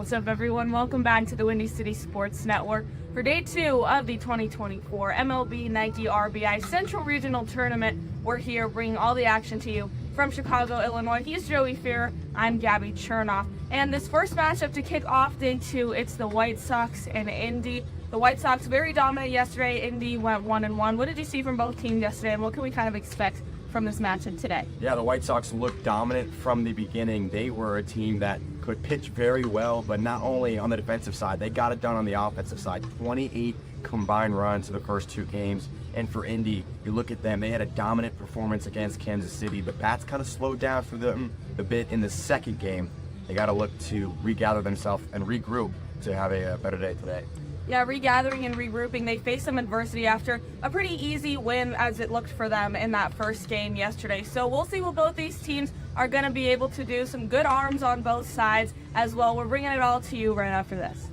What's up, everyone? Welcome back to the Windy City Sports Network for Day 2 of the 2024 MLB Nike RBI Central Regional Tournament. We're here bringing all the action to you from Chicago, Illinois. He's Joey Fear. I'm Gabby Chernoff. And this first matchup to kick off Day 2, it's the White Sox and Indy. The White Sox very dominant yesterday. Indy went 1-1. What did you see from both teams yesterday, and what can we kind of expect from this matchup today? Yeah, the White Sox looked dominant from the beginning. They were a team that could pitch very well, but not only on the defensive side, they got it done on the offensive side. 28 combined runs in the first 2 games. And for Indy, you look at them, they had a dominant performance against Kansas City. The bats kind of slowed down for them a bit in the second game. They got to look to regather themselves and regroup to have a better day today. Yeah, regathering and regrouping. They faced some adversity after a pretty easy win as it looked for them in that first game yesterday. So we'll see what both these teams are going to be able to do. Some good arms on both sides as well. We're bringing it all to you right after this.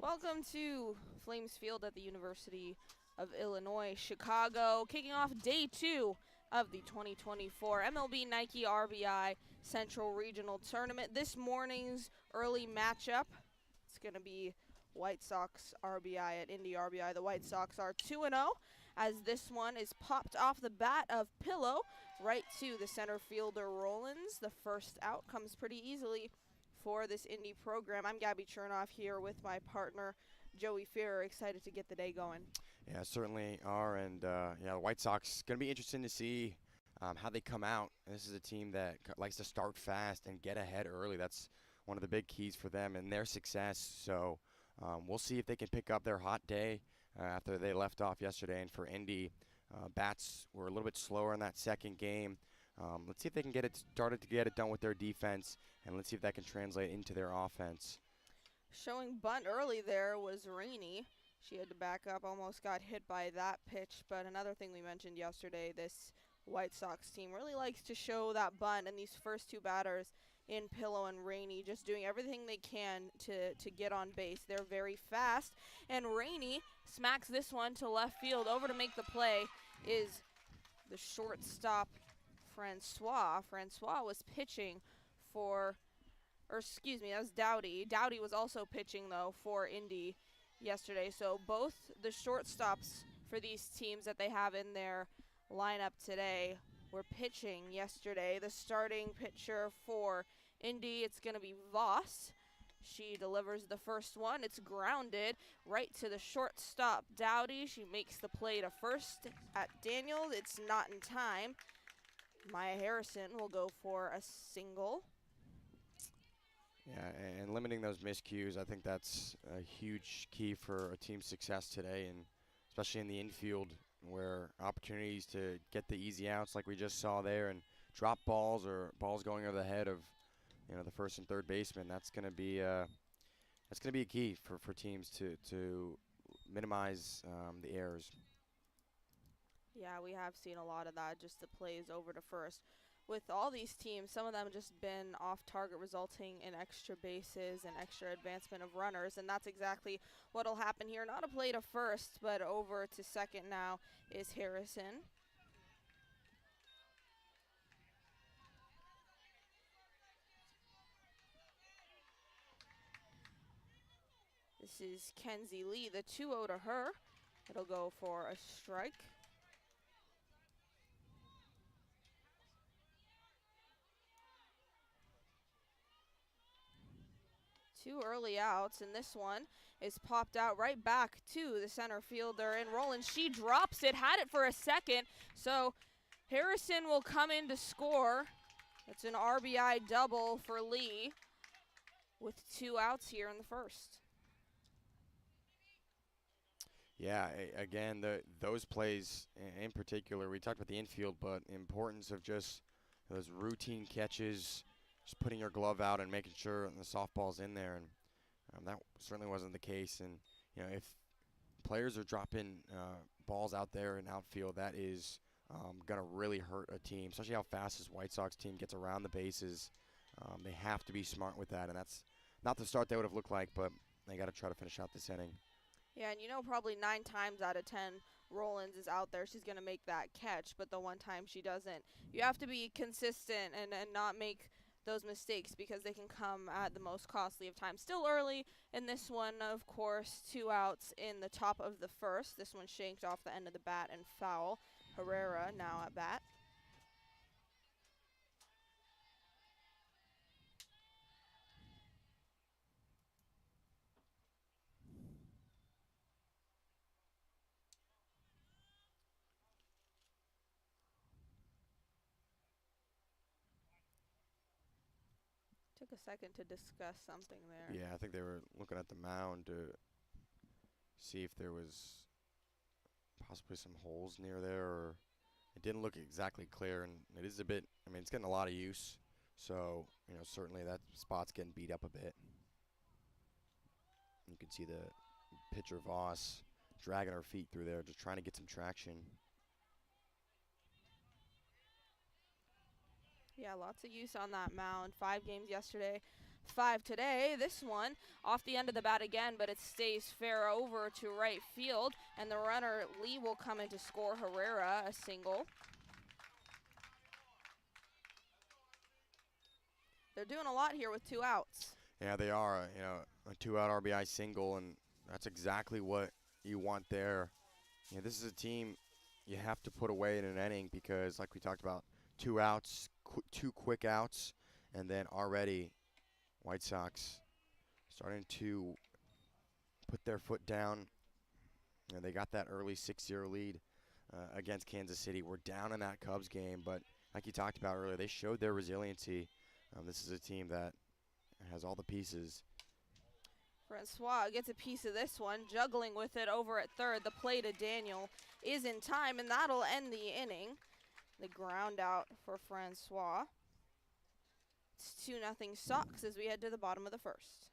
Welcome to Flames Field at the University of Illinois, Chicago, kicking off Day 2 of the 2024 MLB Nike RBI Central Regional Tournament. This morning's early matchup, it's going to be White Sox RBI at Indy RBI. The White Sox are 2-0 as this one is popped off the bat of Pillow right to the center fielder Rollins. The first out comes pretty easily for this Indy program. I'm Gabby Chernoff here with my partner, Joey Fear, excited to get the day going. Yeah, certainly are. And, the White Sox, going to be interesting to see how they come out. This is a team that likes to start fast and get ahead early. That's one of the big keys for them and their success. So we'll see if they can pick up their hot day after they left off yesterday. And for Indy, bats were a little bit slower in that second game. Let's see if they can get it done with their defense, and let's see if that can translate into their offense. Showing bunt early there was Rainey. She had to back up, almost got hit by that pitch. But another thing we mentioned yesterday, this White Sox team really likes to show that bunt, and these first two batters in Pillow and Rainey just doing everything they can to get on base. They're very fast, and Rainey smacks this one to left field. Over to make the play is the shortstop, Francois. Francois was pitching that was Dowdy. Dowdy was also pitching, though, for Indy yesterday. So both the shortstops for these teams that they have in their lineup today were pitching yesterday. The starting pitcher for Indy, it's going to be Voss. She delivers the first one. It's grounded right to the shortstop, Dowdy. She makes the play to first at Daniels. It's not in time. Maya Harrison will go for a single. Yeah, and limiting those miscues, I think that's a huge key for a team's success today, and especially in the infield where opportunities to get the easy outs like we just saw there and drop balls or balls going over the head of the first and third baseman, that's going to be a key for teams to minimize the errors. Yeah, we have seen a lot of that, just the plays over to first. With all these teams, some of them just been off target, resulting in extra bases and extra advancement of runners, and that's exactly what will happen here. Not a play to first, but over to second now is Harrison. This is Kenzie Lee, the 2-0 to her. It'll go for a strike. Two early outs, and this one is popped out right back to the center fielder and Roland. She drops it, had it for a second, so Harrison will come in to score. It's an RBI double for Lee with 2 outs here in the first. Yeah, again, those plays in particular, we talked about the infield, but the importance of just those routine catches, just putting your glove out and making sure the softball's in there, and that certainly wasn't the case. And if players are dropping balls out there in outfield, that is going to really hurt a team, especially how fast this White Sox team gets around the bases. They have to be smart with that, and that's not the start they would have looked like, but they got to try to finish out this inning. Yeah, and probably 9 times out of 10, Rollins is out there. She's going to make that catch, but the one time she doesn't. You have to be consistent and not make those mistakes because they can come at the most costly of times. Still early in this one, of course, 2 outs in the top of the first. This one shanked off the end of the bat and foul. Herrera now at bat. Took a second to discuss something there. Yeah, I think they were looking at the mound to see if there was possibly some holes near there, or it didn't look exactly clear, and it is a bit, it's getting a lot of use, so, certainly that spot's getting beat up a bit. You can see the pitcher Voss dragging her feet through there, just trying to get some traction. Yeah, lots of use on that mound. 5 games yesterday, 5 today. This one off the end of the bat again, but it stays fair over to right field, and the runner Lee will come in to score. Herrera a single. They're doing a lot here with 2 outs. Yeah, they are. A 2-out RBI single, and that's exactly what you want there. This is a team you have to put away in an inning because, like we talked about, 2 outs, 2 quick outs, and then already White Sox starting to put their foot down. You know, they got that early 6-0 lead against Kansas City. We're down in that Cubs game, but like you talked about earlier, they showed their resiliency. This is a team that has all the pieces. Francois gets a piece of this one, juggling with it over at third. The play to Daniel is in time, and that'll end the inning. The ground out for Francois. It's 2-0 Sox as we head to the bottom of the first.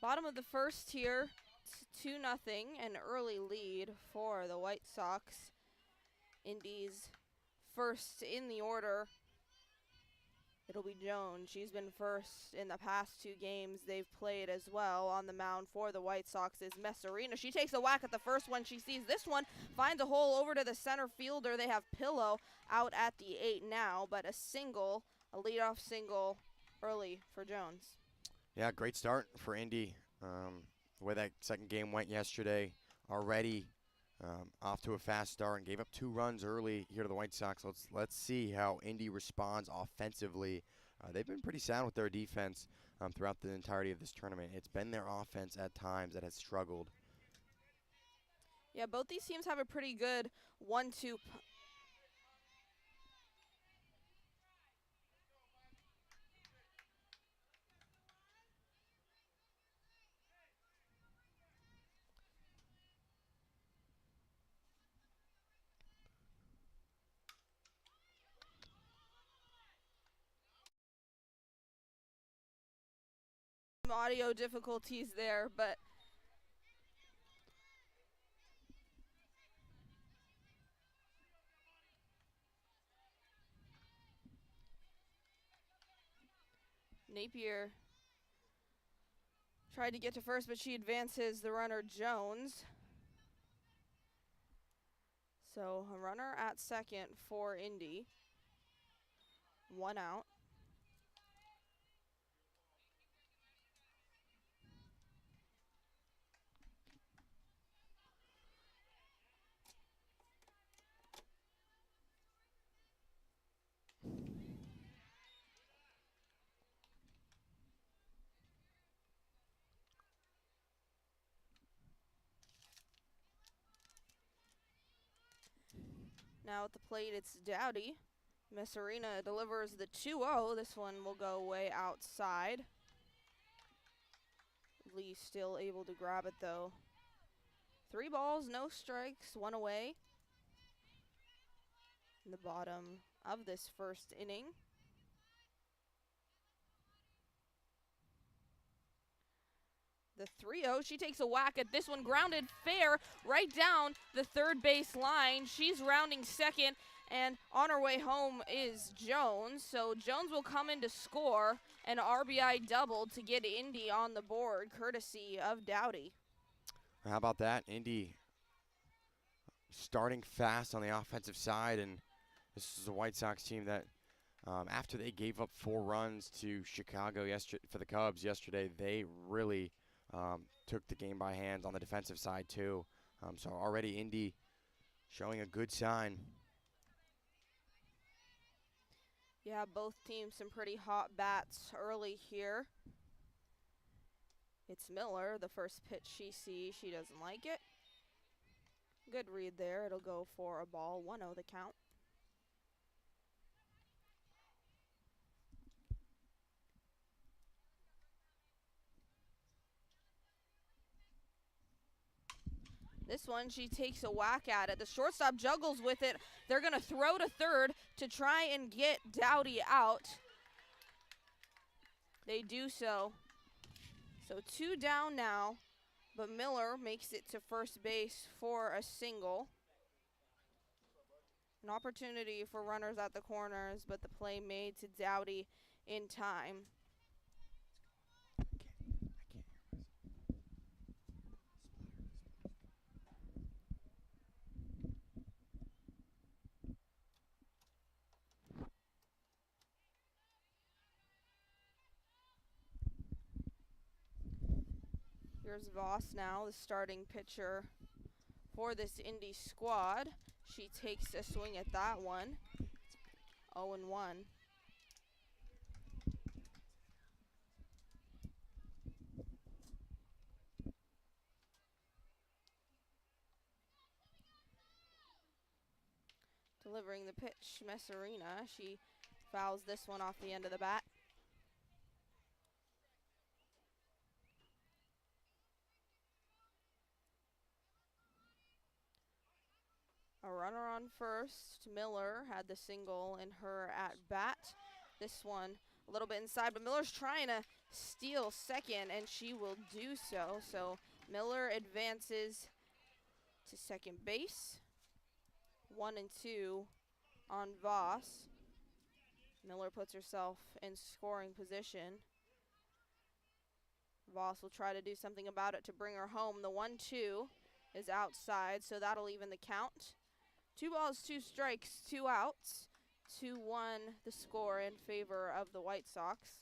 Bottom of the first here, it's 2-0, an early lead for the White Sox. Indy's first in the order. It'll be Jones. She's been first in the past 2 games they've played as well. On the mound for the White Sox is Messerina. She takes a whack at the first one. She sees this one, finds a hole over to the center fielder. They have Pillow out at the 8 now, but a leadoff single early for Jones. Yeah, great start for Indy. The way that second game went yesterday, already off to a fast start and gave up 2 runs early here to the White Sox. Let's see how Indy responds offensively. They've been pretty sound with their defense throughout the entirety of this tournament. It's been their offense at times that has struggled. Yeah, both these teams have a pretty good 1-2 audio difficulties there, but Napier tried to get to first, but she advances the runner Jones. So a runner at second for Indy. 1 out. Now at the plate, it's Dowdy. Messerina delivers the 2-0. This one will go way outside. Lee still able to grab it, though. 3 balls, no strikes, 1 away. In the bottom of this first inning. The 3-0, she takes a whack at this one, grounded fair right down the third base line. She's rounding second, and on her way home is Jones. So Jones will come in to score an RBI double to get Indy on the board, courtesy of Dowdy. How about that? Indy starting fast on the offensive side, and this is a White Sox team that After they gave up 4 runs to Chicago for the Cubs yesterday, they really took the game by hand on the defensive side too. So already Indy showing a good sign. Yeah, both teams some pretty hot bats early here. It's Miller, the first pitch she sees, she doesn't like it. Good read there, it'll go for a ball, 1-0 the count. This one, she takes a whack at it. The shortstop juggles with it. They're going to throw to third to try and get Dowdy out. They do so. So 2 down now, but Miller makes it to first base for a single. An opportunity for runners at the corners, but the play made to Dowdy in time. Here's Voss now, the starting pitcher for this Indy squad. She takes a swing at that one. 0-1. Delivering the pitch, Messerina. She fouls this one off the end of the bat. A runner on first. Miller had the single in her at bat. This one a little bit inside, but Miller's trying to steal second, and she will do so. So Miller advances to second base. 1-2 on Voss. Miller puts herself in scoring position. Voss will try to do something about it to bring her home. The 1-2 is outside, so that'll even the count. 2 balls, 2 strikes, 2 outs. 2-1 the score in favor of the White Sox.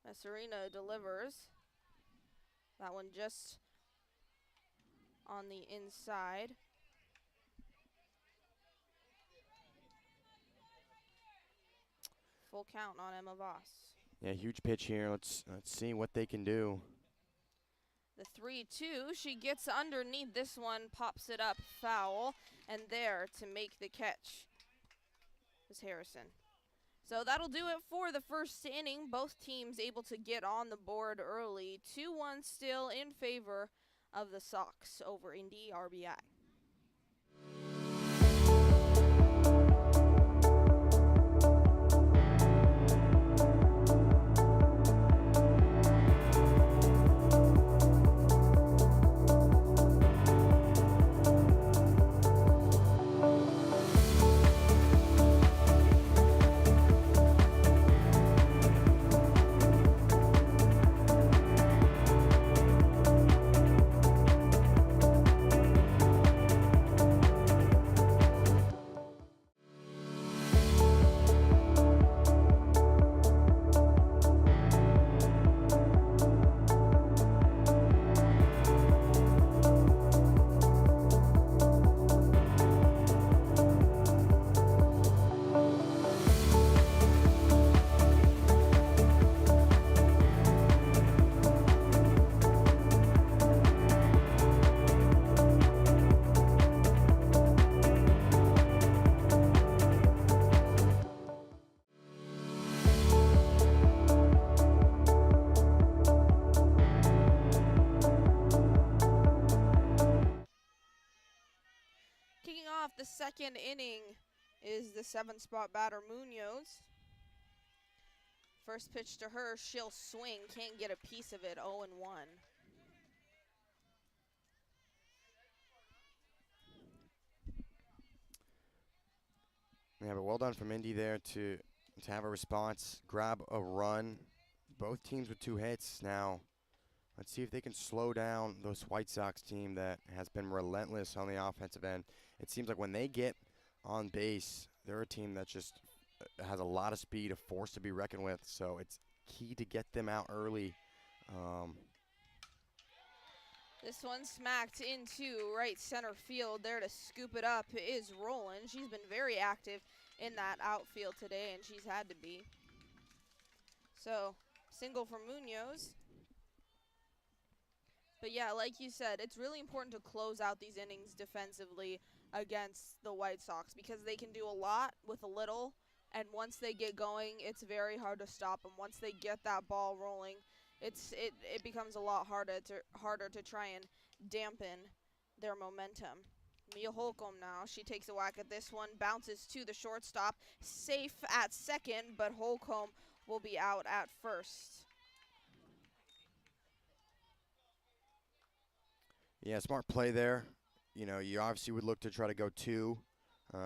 Messerina delivers. That one just on the inside. Full count on Emma Voss. Yeah, huge pitch here. Let's see what they can do. The 3-2, she gets underneath this one, pops it up, foul, and there to make the catch is Harrison. So that'll do it for the first inning. Both teams able to get on the board early. 2-1 still in favor of the Sox over Indy RBI. Kicking off the second inning is the 7th-spot batter, Munoz. First pitch to her, she'll swing, can't get a piece of it, 0-1. Yeah, but well done from Indy there to have a response, grab a run. Both teams with 2 hits now. Let's see if they can slow down this White Sox team that has been relentless on the offensive end. It seems like when they get on base, they're a team that just has a lot of speed, a force to be reckoned with. So it's key to get them out early. This one smacked into right center field. There to scoop it up is Roland. She's been very active in that outfield today, and she's had to be. So, single for Munoz. But yeah, like you said, it's really important to close out these innings defensively against the White Sox because they can do a lot with a little, and once they get going, it's very hard to stop them. Once they get that ball rolling, it becomes a lot harder to try and dampen their momentum. Mia Holcomb now, she takes a whack at this one, bounces to the shortstop, safe at second, but Holcomb will be out at first. Yeah, smart play there. You know, you obviously would look to try to go two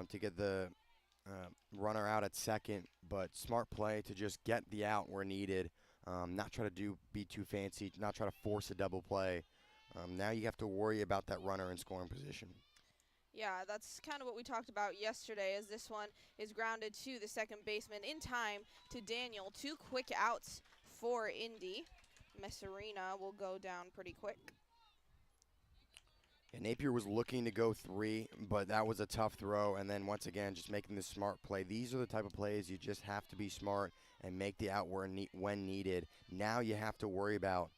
to get the runner out at second, but smart play to just get the out where needed, not try to be too fancy, not try to force a double play. Now you have to worry about that runner in scoring position. Yeah, that's kind of what we talked about yesterday, as this one is grounded to the second baseman in time to Daniel. 2 quick outs for Indy. Messerina will go down pretty quick. And Napier was looking to go 3, but that was a tough throw. And then once again, just making the smart play. These are the type of plays you just have to be smart and make the out when needed. Now you have to worry about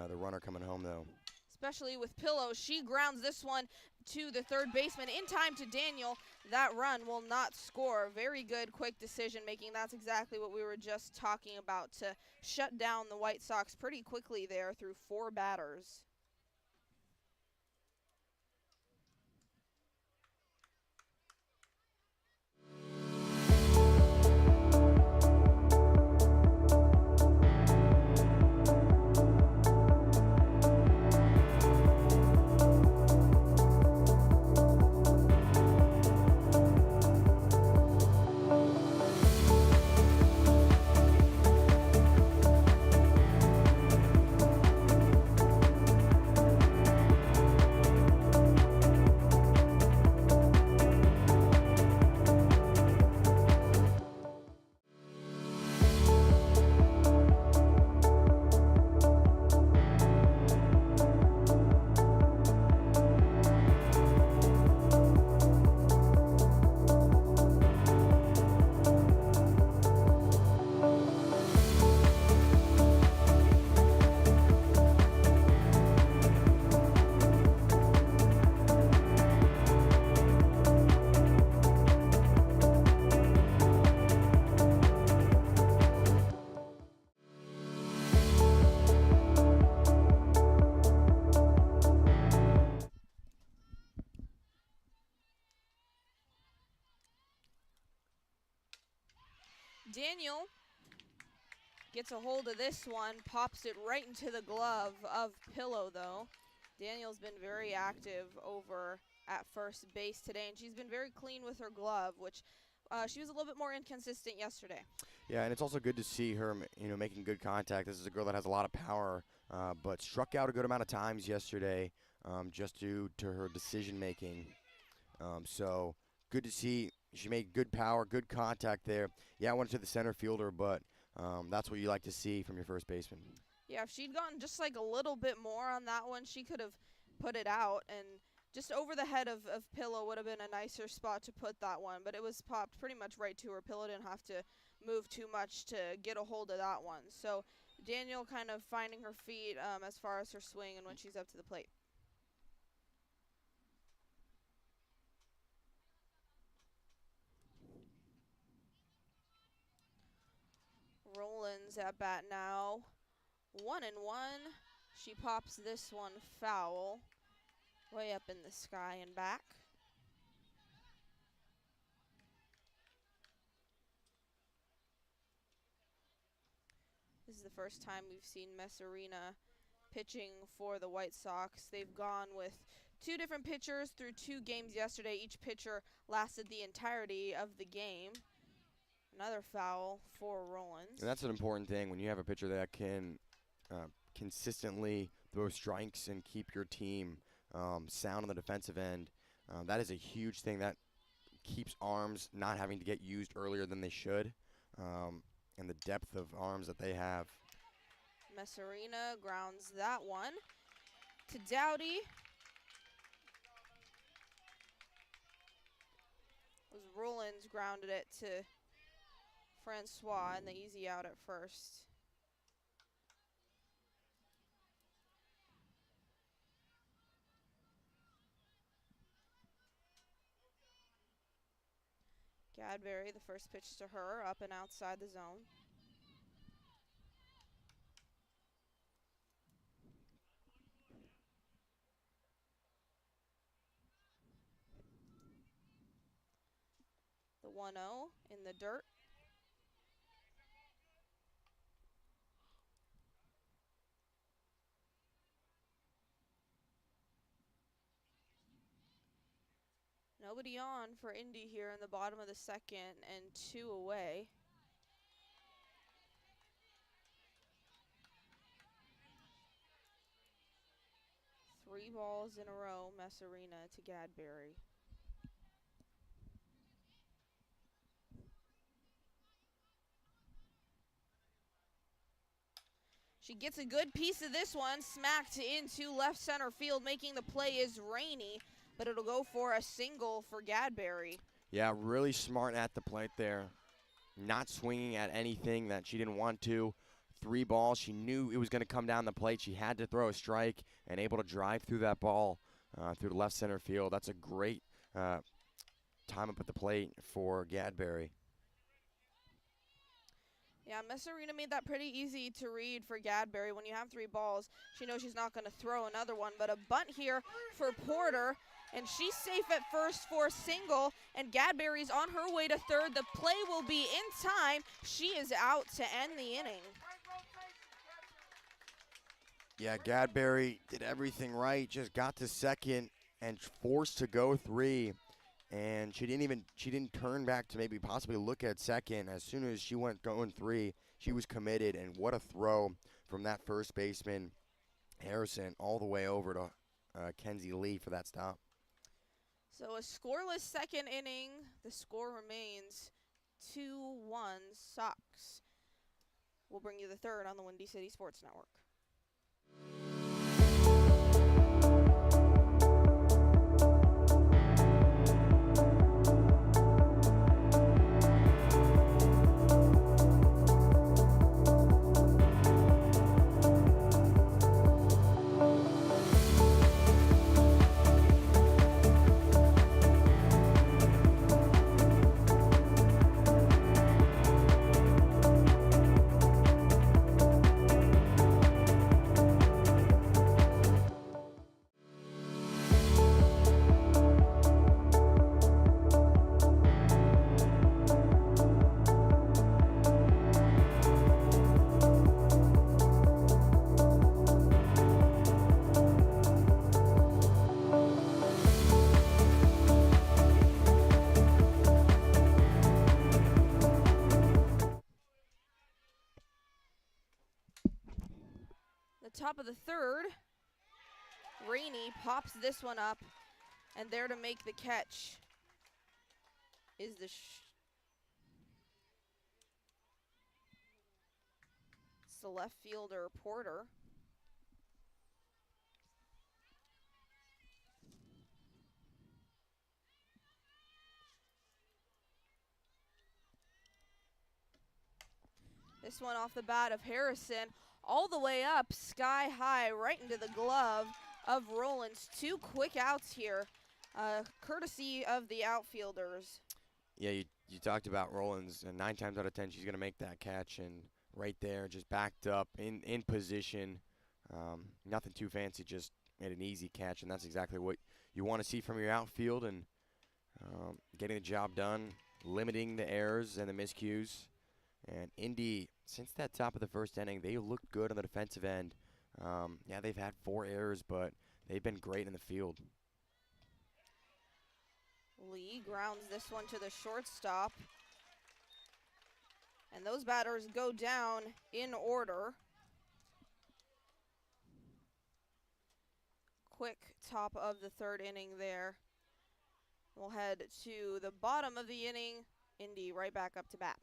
the runner coming home, though. Especially with Pillow, she grounds this one to the third baseman in time to Daniel. That run will not score. Very good, quick decision making. That's exactly what we were just talking about, to shut down the White Sox pretty quickly there through 4 batters. Daniel gets a hold of this one, pops it right into the glove of Pillow, though. Daniel's been very active over at first base today, and she's been very clean with her glove, which she was a little bit more inconsistent yesterday. Yeah, and it's also good to see her, making good contact. This is a girl that has a lot of power, but struck out a good amount of times yesterday, just due to her decision making. So good to see. She made good power, good contact there. Yeah, I went to the center fielder, but that's what you like to see from your first baseman. Yeah, if she'd gotten just like a little bit more on that one, she could have put it out, and just over the head of Pillow would have been a nicer spot to put that one, but it was popped pretty much right to her. Pillow didn't have to move too much to get a hold of that one. So Daniel kind of finding her feet as far as her swing and when she's up to the plate. Roland's at bat now. 1-1. She pops this one foul. Way up in the sky and back. This is the first time we've seen Messerina pitching for the White Sox. They've gone with 2 different pitchers through 2 games yesterday. Each pitcher lasted the entirety of the game. Another foul for Rollins. And that's an important thing when you have a pitcher that can consistently throw strikes and keep your team sound on the defensive end. That is a huge thing that keeps arms not having to get used earlier than they should, and the depth of arms that they have. Messerina grounds that one to Dowdy. Rollins grounded it to Francois and the easy out at first. Gadberry, the first pitch to her, up and outside the zone. The 1-0 in the dirt. Nobody on for Indy here in the bottom of the second, and 2 away. Three balls in a row, Messerina to Gadberry. She gets a good piece of this one, smacked into left center field, making the play is Rainey, but it'll go for a single for Gadberry. Yeah, really smart at the plate there. Not swinging at anything that she didn't want to. 3 balls. She knew it was going to come down the plate. She had to throw a strike and able to drive through that ball through the left center field. That's a great time up at the plate for Gadberry. Yeah, Messerina made that pretty easy to read for Gadberry. When you have 3 balls, she knows she's not going to throw another one. But a bunt here for Porter, and she's safe at first for a single, and Gadberry's on her way to third. The play will be in time. She is out to end the inning. Yeah, Gadberry did everything right, just got to second and forced to go 3. And she didn't turn back to maybe possibly look at second. As soon as she went going 3, she was committed, and what a throw from that first baseman, Harrison, all the way over to Kenzie Lee for that stop. So a scoreless second inning. The score remains 2-1 Sox. We'll bring you the third on the Windy City Sports Network. Top of the third, Rainey pops this one up, and there to make the catch is it's the left fielder Porter. This one off the bat of Harrison, all the way up, sky high, right into the glove of Rollins. 2 quick outs here, courtesy of the outfielders. Yeah, you talked about Rollins, and 9 times out of 10 she's going to make that catch, and right there, just backed up, in position. Nothing too fancy, just made an easy catch, and that's exactly what you want to see from your outfield, and getting the job done, limiting the errors and the miscues. And Indy, since that top of the first inning, they looked good on the defensive end. Yeah, they've had 4 errors, but they've been great in the field. Lee grounds this one to the shortstop. And those batters go down in order. quick top of the third inning there. We'll head to the bottom of the inning. Indy right back up to bat.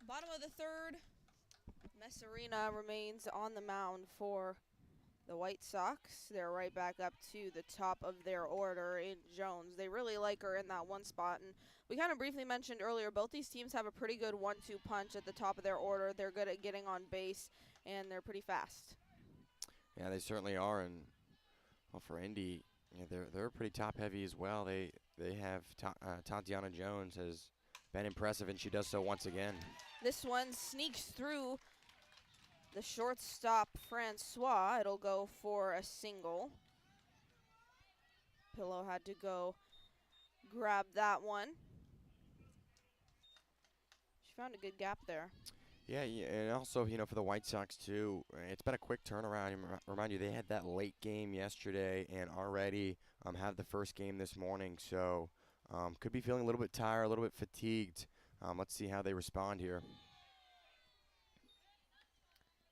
Bottom of the third, Messarina remains on the mound for the White Sox. They're right back up to the top of their order in Jones. They really like her in that one spot. And we kind of briefly mentioned earlier, both these teams have a pretty good 1-2 punch at the top of their order. They're good at getting on base, and they're pretty fast. Yeah, they certainly are. And well, for Indy, yeah, they're pretty top heavy as well. They have Tatiana Jones has been impressive, and she does so once again. This one sneaks through the shortstop, Francois. It'll go for a single. Pillow had to go grab that one. She found a good gap there. Yeah, and also, for the White Sox, too, it's been a quick turnaround. Remind you, they had that late game yesterday and already have the first game this morning. So could be feeling a little bit tired, a little bit fatigued. Let's see how they respond here.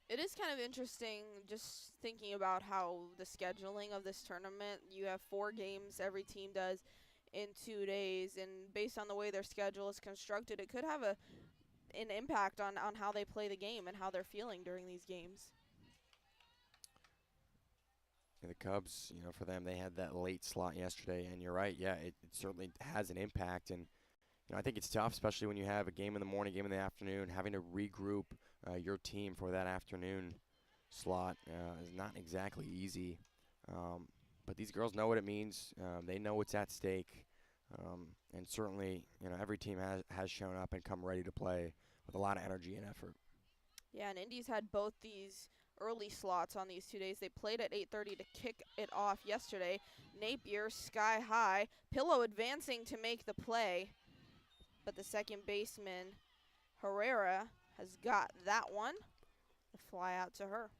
It is kind of interesting just thinking about how the scheduling of this tournament, you have 4 games every team does in 2 days, and based on the way their schedule is constructed, it could have an impact on how they play the game and how they're feeling during these games. And the Cubs, for them, they had that late slot yesterday, and you're right, yeah, it certainly has an impact, and I think it's tough, especially when you have a game in the morning, game in the afternoon. Having to regroup your team for that afternoon slot is not exactly easy. But these girls know what it means. They know what's at stake. And certainly, every team has shown up and come ready to play with a lot of energy and effort. Yeah, and Indy's had both these early slots on these 2 days. They played at 8:30 to kick it off yesterday. Napier sky high. Pillow advancing to make the play. But the second baseman, Herrera, has got that one. The fly out to her.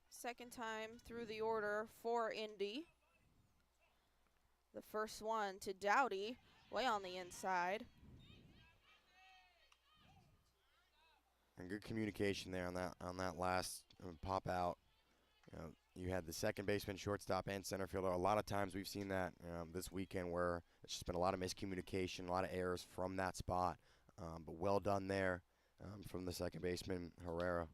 Second time through the order for Indy. The first one to Dowdy, way on the inside. And good communication there on that last pop out. You had the second baseman, shortstop, and center fielder. A lot of times we've seen that this weekend where it's just been a lot of miscommunication, a lot of errors from that spot. But well done there from the second baseman, Herrera.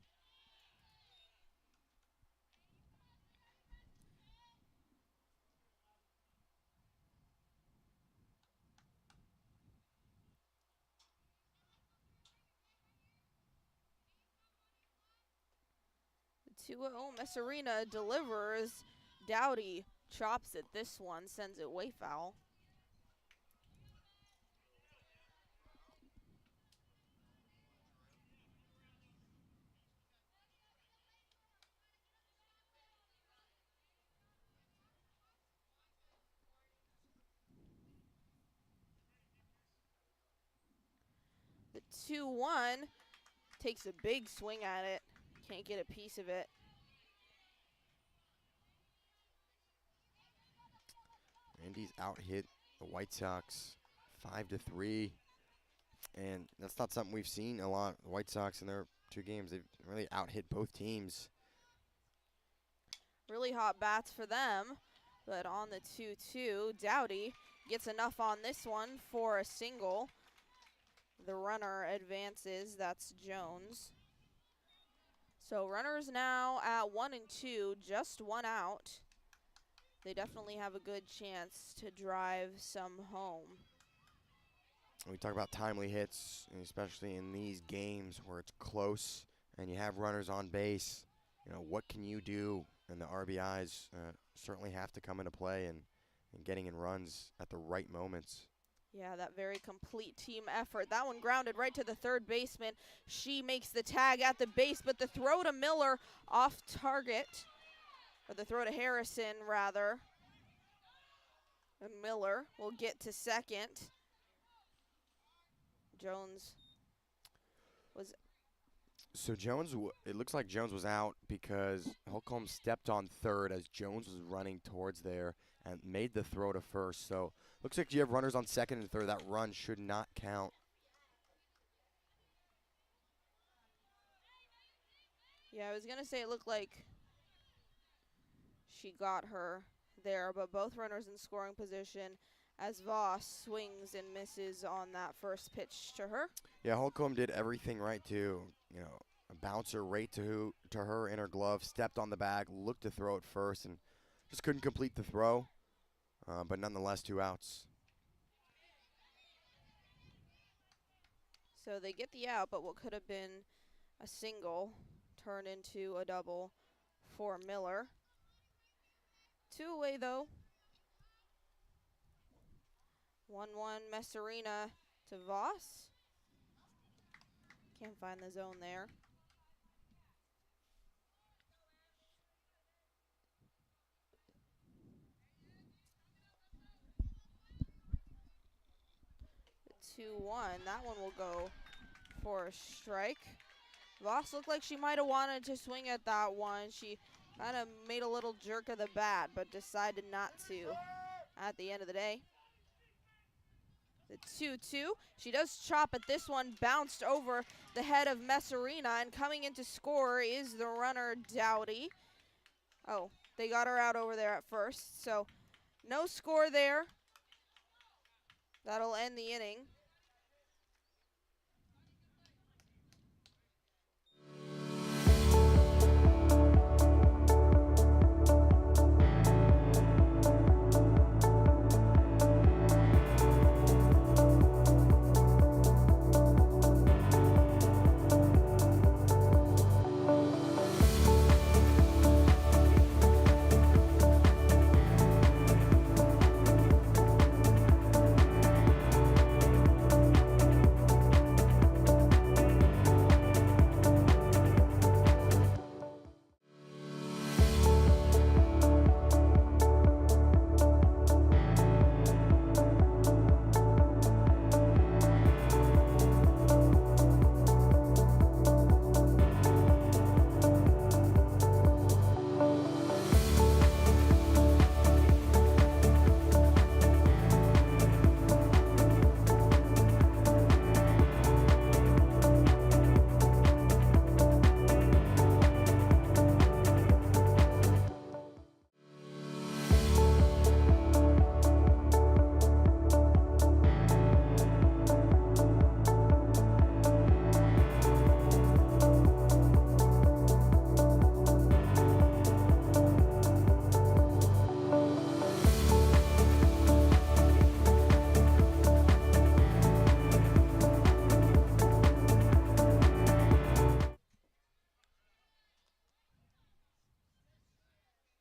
The 2-0, Messarina delivers. Dowdy chops it. This one sends it way foul. The 2-1 takes a big swing at it. Can't get a piece of it. Indy's out hit the White Sox 5-3, and that's not something we've seen a lot. The White Sox in their 2 games, they've really out hit both teams. Really hot bats for them, but on the 2-2, Dowdy gets enough on this one for a single. The runner advances, that's Jones. So runners now at 1 and 2, just 1 out. They definitely have a good chance to drive some home. We talk about timely hits, and especially in these games where it's close and you have runners on base. You know, what can you do? And the RBIs certainly have to come into play, and getting in runs at the right moments. Yeah, that very complete team effort. That one grounded right to the third baseman. She makes the tag at the base, but the throw to Miller off target, or the throw to Harrison, rather. And Miller will get to second. Jones was... So Jones, it looks like Jones was out because Holcomb stepped on third as Jones was running towards there and made the throw to first. So looks like you have runners on second and third. That run should not count. Yeah, I was going to say it looked like she got her there, but both runners in scoring position as Voss swings and misses on that first pitch to her. Yeah, Holcomb did everything right too. You know, a bouncer right to her in her glove, stepped on the bag, looked to throw it first, and just couldn't complete the throw. But nonetheless, 2 outs. So they get the out, but what could have been a single turned into a double for Miller. 2 away though. 1-1 Messerina to Voss. Can't find the zone there. The 2-1, that one will go for a strike. Voss looked like she might have wanted to swing at that one. She kind of made a little jerk of the bat, but decided not to at the end of the day. The 2-2. She does chop at this one, bounced over the head of Messerina, and coming in to score is the runner Dowdy. Oh, they got her out over there at first, so no score there. That'll end the inning.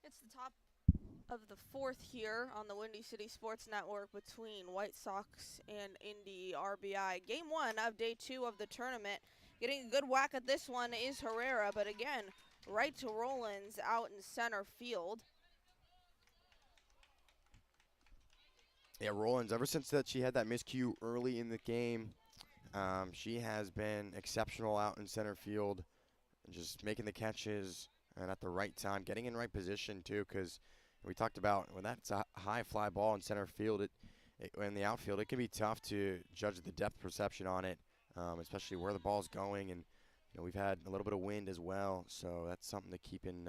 It's the top of the 4th here on the Windy City Sports Network between White Sox and Indy RBI. Game 1 of day 2 of the tournament. Getting a good whack at this one is Herrera, but again, right to Rollins out in center field. Yeah, Rollins, ever since that she had that miscue early in the game, she has been exceptional out in center field, just making the catches and at the right time, getting in right position too, because We talked about when that's a high fly ball in center field, in the outfield, it can be tough to judge the depth perception on it, especially where the ball's going. And we've had a little bit of wind as well, so that's something to keep in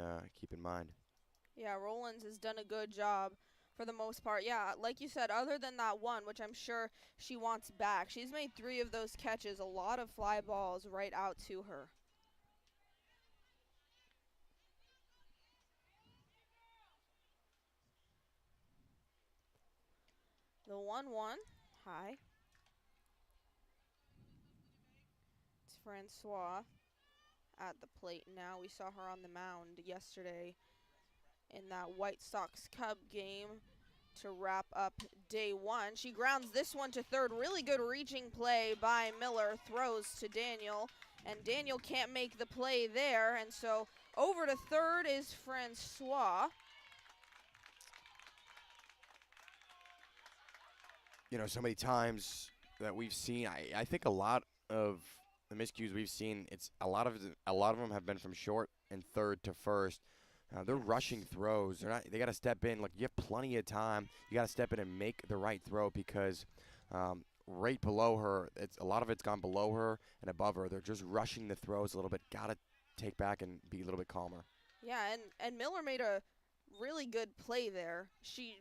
mind. Yeah, Rollins has done a good job for the most part. Yeah, like you said, other than that one, which I'm sure she wants back, she's made 3 of those catches, a lot of fly balls right out to her. The 1-1, high. It's Francois at the plate now. We saw her on the mound yesterday in that White Sox Cub game to wrap up day 1. She grounds this one to third. Really good reaching play by Miller. Throws to Daniel, and Daniel can't make the play there, and so over to third is Francois. So many times that we've seen, I think a lot of the miscues we've seen, it's a lot of them have been from short and third to first. They're rushing throws. They got to step in. Like, you have plenty of time. You got to step in and make the right throw because right below her, a lot of it's gone below her and above her. They're just rushing the throws a little bit. Got to take back and be a little bit calmer. Yeah, and Miller made a really good play there. She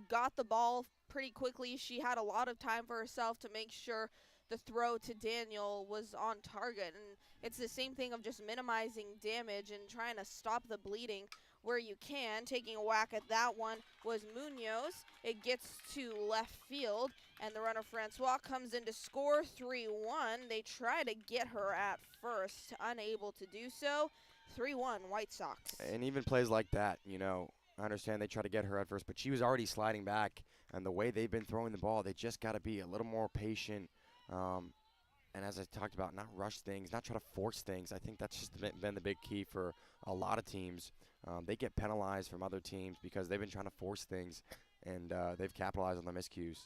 got the ball pretty quickly. She had a lot of time for herself to make sure the throw to Daniel was on target, and it's the same thing of just minimizing damage and trying to stop the bleeding where you can. Taking a whack at that one was Munoz. It gets to left field, and the runner Francois comes in to score 3-1. They try to get her at first, unable to do so. 3-1 White Sox. And even plays like that, I understand they try to get her at first, but she was already sliding back, and the way they've been throwing the ball, they just got to be a little more patient. And as I talked about, not rush things, not try to force things. I think that's just been the big key for a lot of teams. They get penalized from other teams because they've been trying to force things, and they've capitalized on the miscues.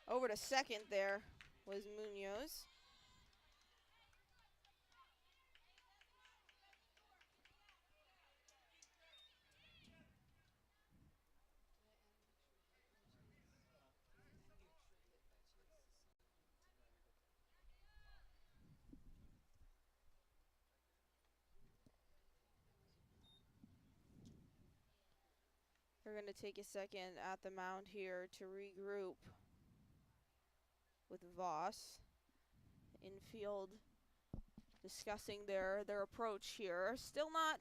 Over to second there was Munoz. We're going to take a second at the mound here to regroup with Voss. Infield discussing their approach here. Still not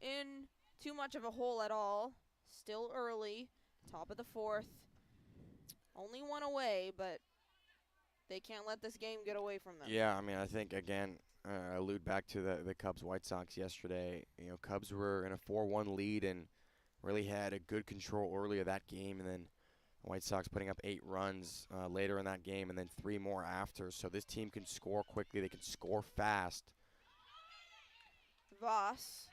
in too much of a hole at all. Still early, top of the 4th. Only one away, but they can't let this game get away from them. Yeah, I think, again, allude back to the Cubs-White Sox yesterday. Cubs were in a 4-1 lead and really had a good control early of that game, and then White Sox putting up 8 runs later in that game and then 3 more after. So this team can score quickly. They can score fast. Voss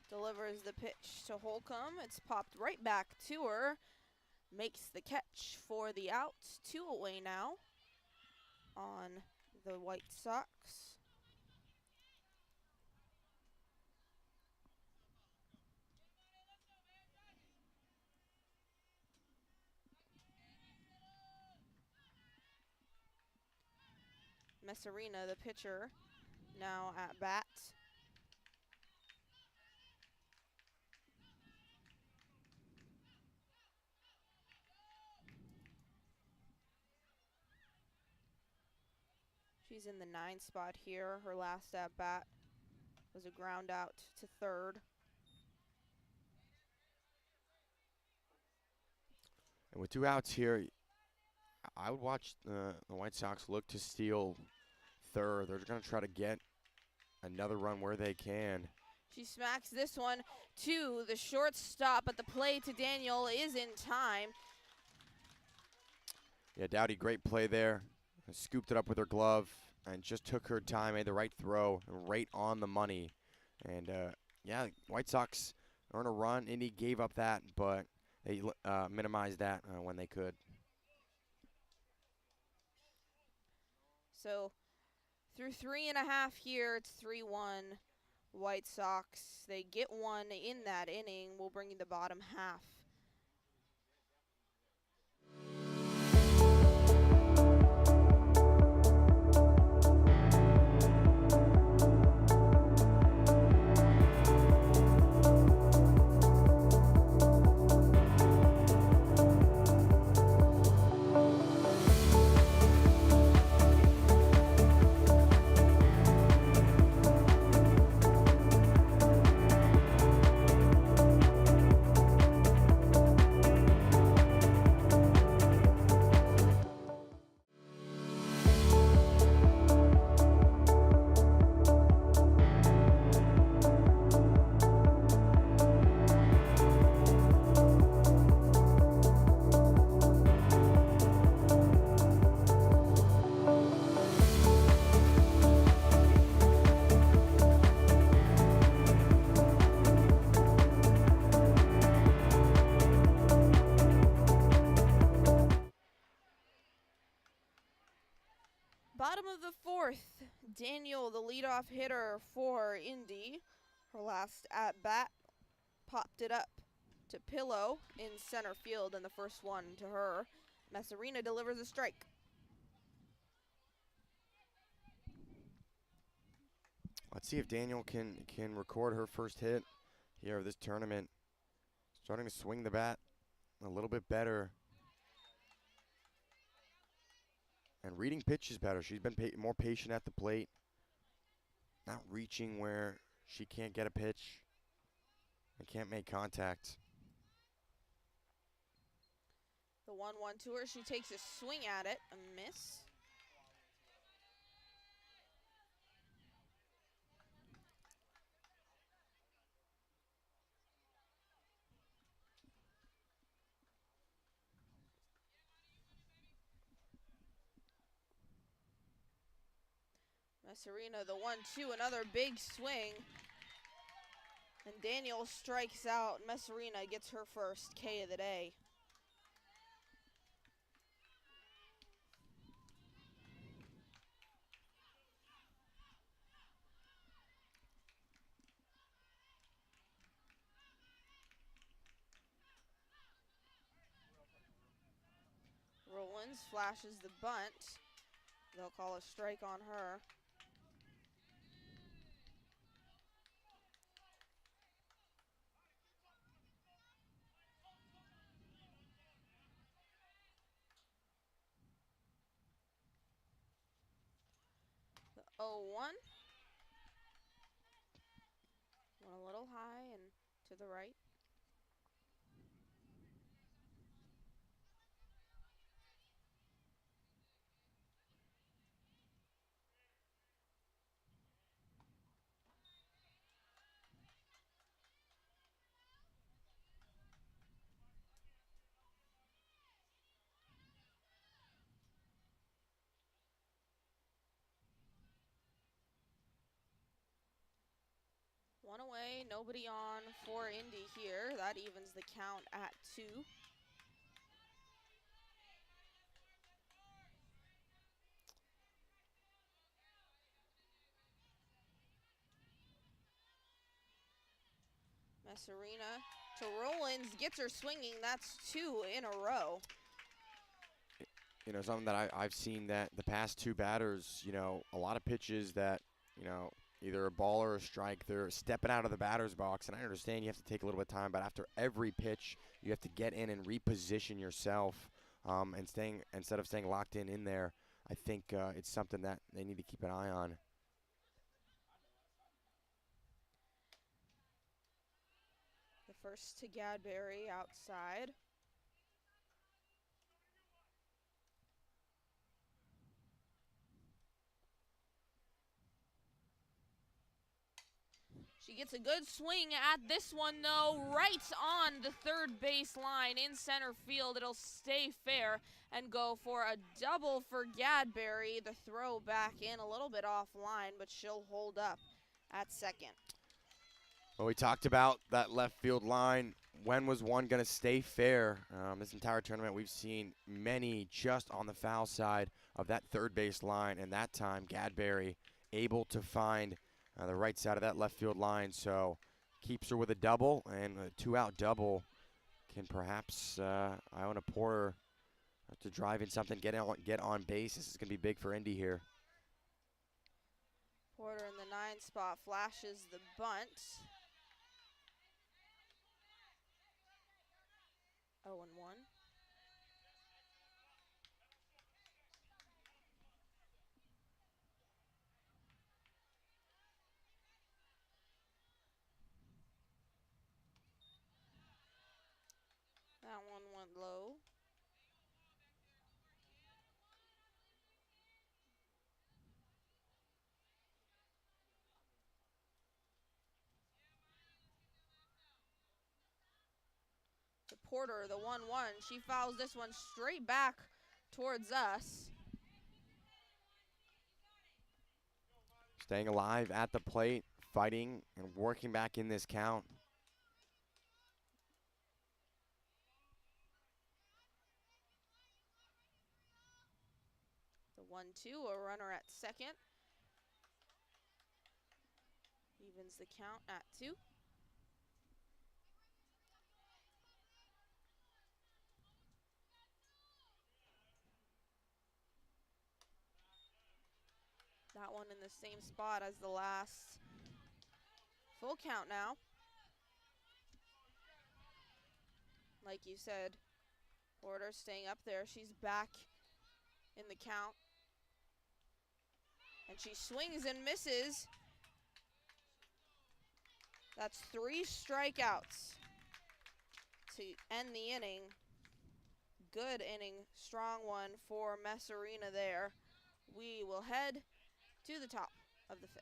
delivers the pitch to Holcomb. It's popped right back to her. Makes the catch for the out. 2 away now on the White Sox. Messerina, the pitcher, now at bat. She's in the 9 spot here. Her last at bat was a ground out to third. And with 2 outs here, I would watch the White Sox look to steal third. They're going to try to get another run where they can. She smacks this one to the shortstop, but the play to Daniel is in time. Yeah, Dowdy, great play there. Scooped it up with her glove and just took her time, made the right throw, right on the money. And, yeah, White Sox earn a run. Indy gave up that, but they minimized that when they could. So through 3.5 here, it's 3-1 White Sox. They get one in that inning. We'll bring you the bottom half. Bottom of the fourth, Daniel, the leadoff hitter for Indy. Her last at bat, popped it up to Pillow in center field, and the first one to her. Messarina delivers a strike. Let's see if Daniel can record her first hit here of this tournament. Starting to swing the bat a little bit better. And reading pitches better. She's been more patient at the plate. Not reaching where she can't get a pitch and can't make contact. The 1-1 to her. She takes a swing at it. A miss. Messarina, the 1-2, another big swing. And Daniel strikes out. Messarina gets her first K of the day. Rollins flashes the bunt. They'll call a strike on her. The 0-1. Went a little high and to the right. One away, nobody on for Indy here. That evens the count at 2. Messarina to Rollins, gets her swinging. That's 2 in a row. You know, something that I've seen that the past 2 batters, you know, a lot of pitches that, you know, either a ball or a strike, they're stepping out of the batter's box. And I understand you have to take a little bit of time, but after every pitch, you have to get in and reposition yourself and instead of staying locked in there. I think it's something that they need to keep an eye on. The first to Gadberry outside. She gets a good swing at this one, though, right on the third base line in center field. It'll stay fair and go for a double for Gadberry. The throw back in a little bit offline, but she'll hold up at second. Well, we talked about that left field line. When was one going to stay fair? This entire tournament, we've seen many just on the foul side of that third base line, and that time Gadberry able to find the right side of that left field line. So keeps her with a double, and a 2-out double can perhaps Iona Porter to drive in something, get on base. This is going to be big for Indy here. Porter in the 9 spot flashes the bunt. 0-1. That one went low. To Porter, the 1-1. She fouls this one straight back towards us. Staying alive at the plate, fighting and working back in this count. The 1-2, a runner at second. Evens the count at 2. That one in the same spot as the last. Full count now. Like you said, Porter staying up there. She's back in the count. And she swings and misses. That's 3 strikeouts to end the inning. Good inning, strong one for Messerina there. We will head to the top of the 5th.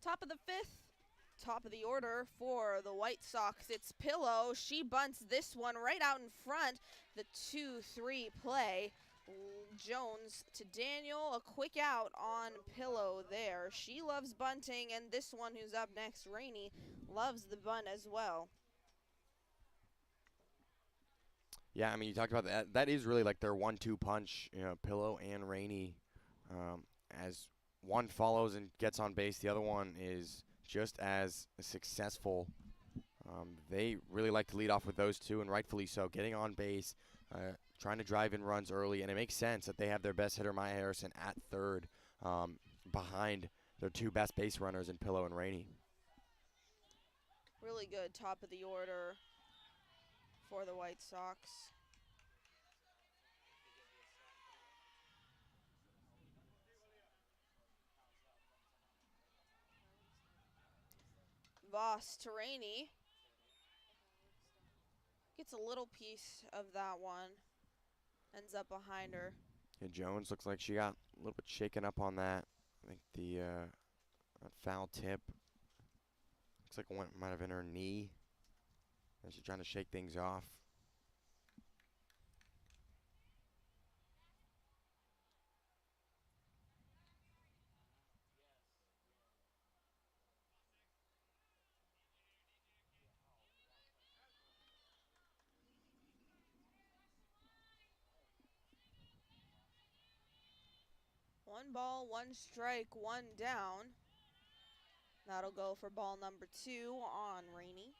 Top of the 5th, top of the order for the White Sox. It's Pillow. She bunts this one right out in front. The 2-3 play. Jones to Daniel. A quick out on Pillow there. She loves bunting, and this one who's up next, Rainey, loves the bunt as well. Yeah, I mean, you talked about that. That is really like their 1-2 punch, Pillow and Rainey. As one follows and gets on base, the other one is just as successful. They really like to lead off with those two, and rightfully so. Getting on base, trying to drive in runs early, and it makes sense that they have their best hitter, Maya Harrison, at third, behind their 2 best base runners in Pillow and Rainey. Really good top of the order for the White Sox. Voss to Rainey. Gets a little piece of that one. Ends up behind her. Yeah, Jones looks like she got a little bit shaken up on that. I think the foul tip looks like it might have been her knee. And she's trying to shake things off. One ball, 1 strike, 1 down. That'll go for ball number 2 on Rainey.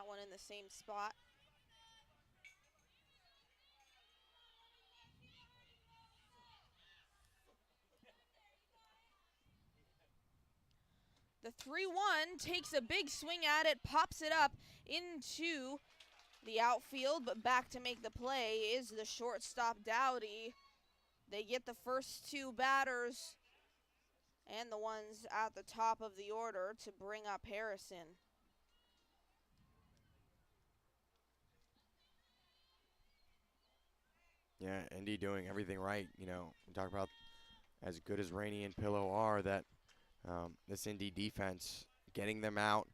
that one in the same spot. The 3-1 takes a big swing at it, pops it up into the outfield, but back to make the play is the shortstop, Dowdy. They get the first two batters and the ones at the top of the order to bring up Harrison. Yeah, Indy doing everything right. You know, we talk about as good as Rainey and Pillow are, that this Indy defense getting them out,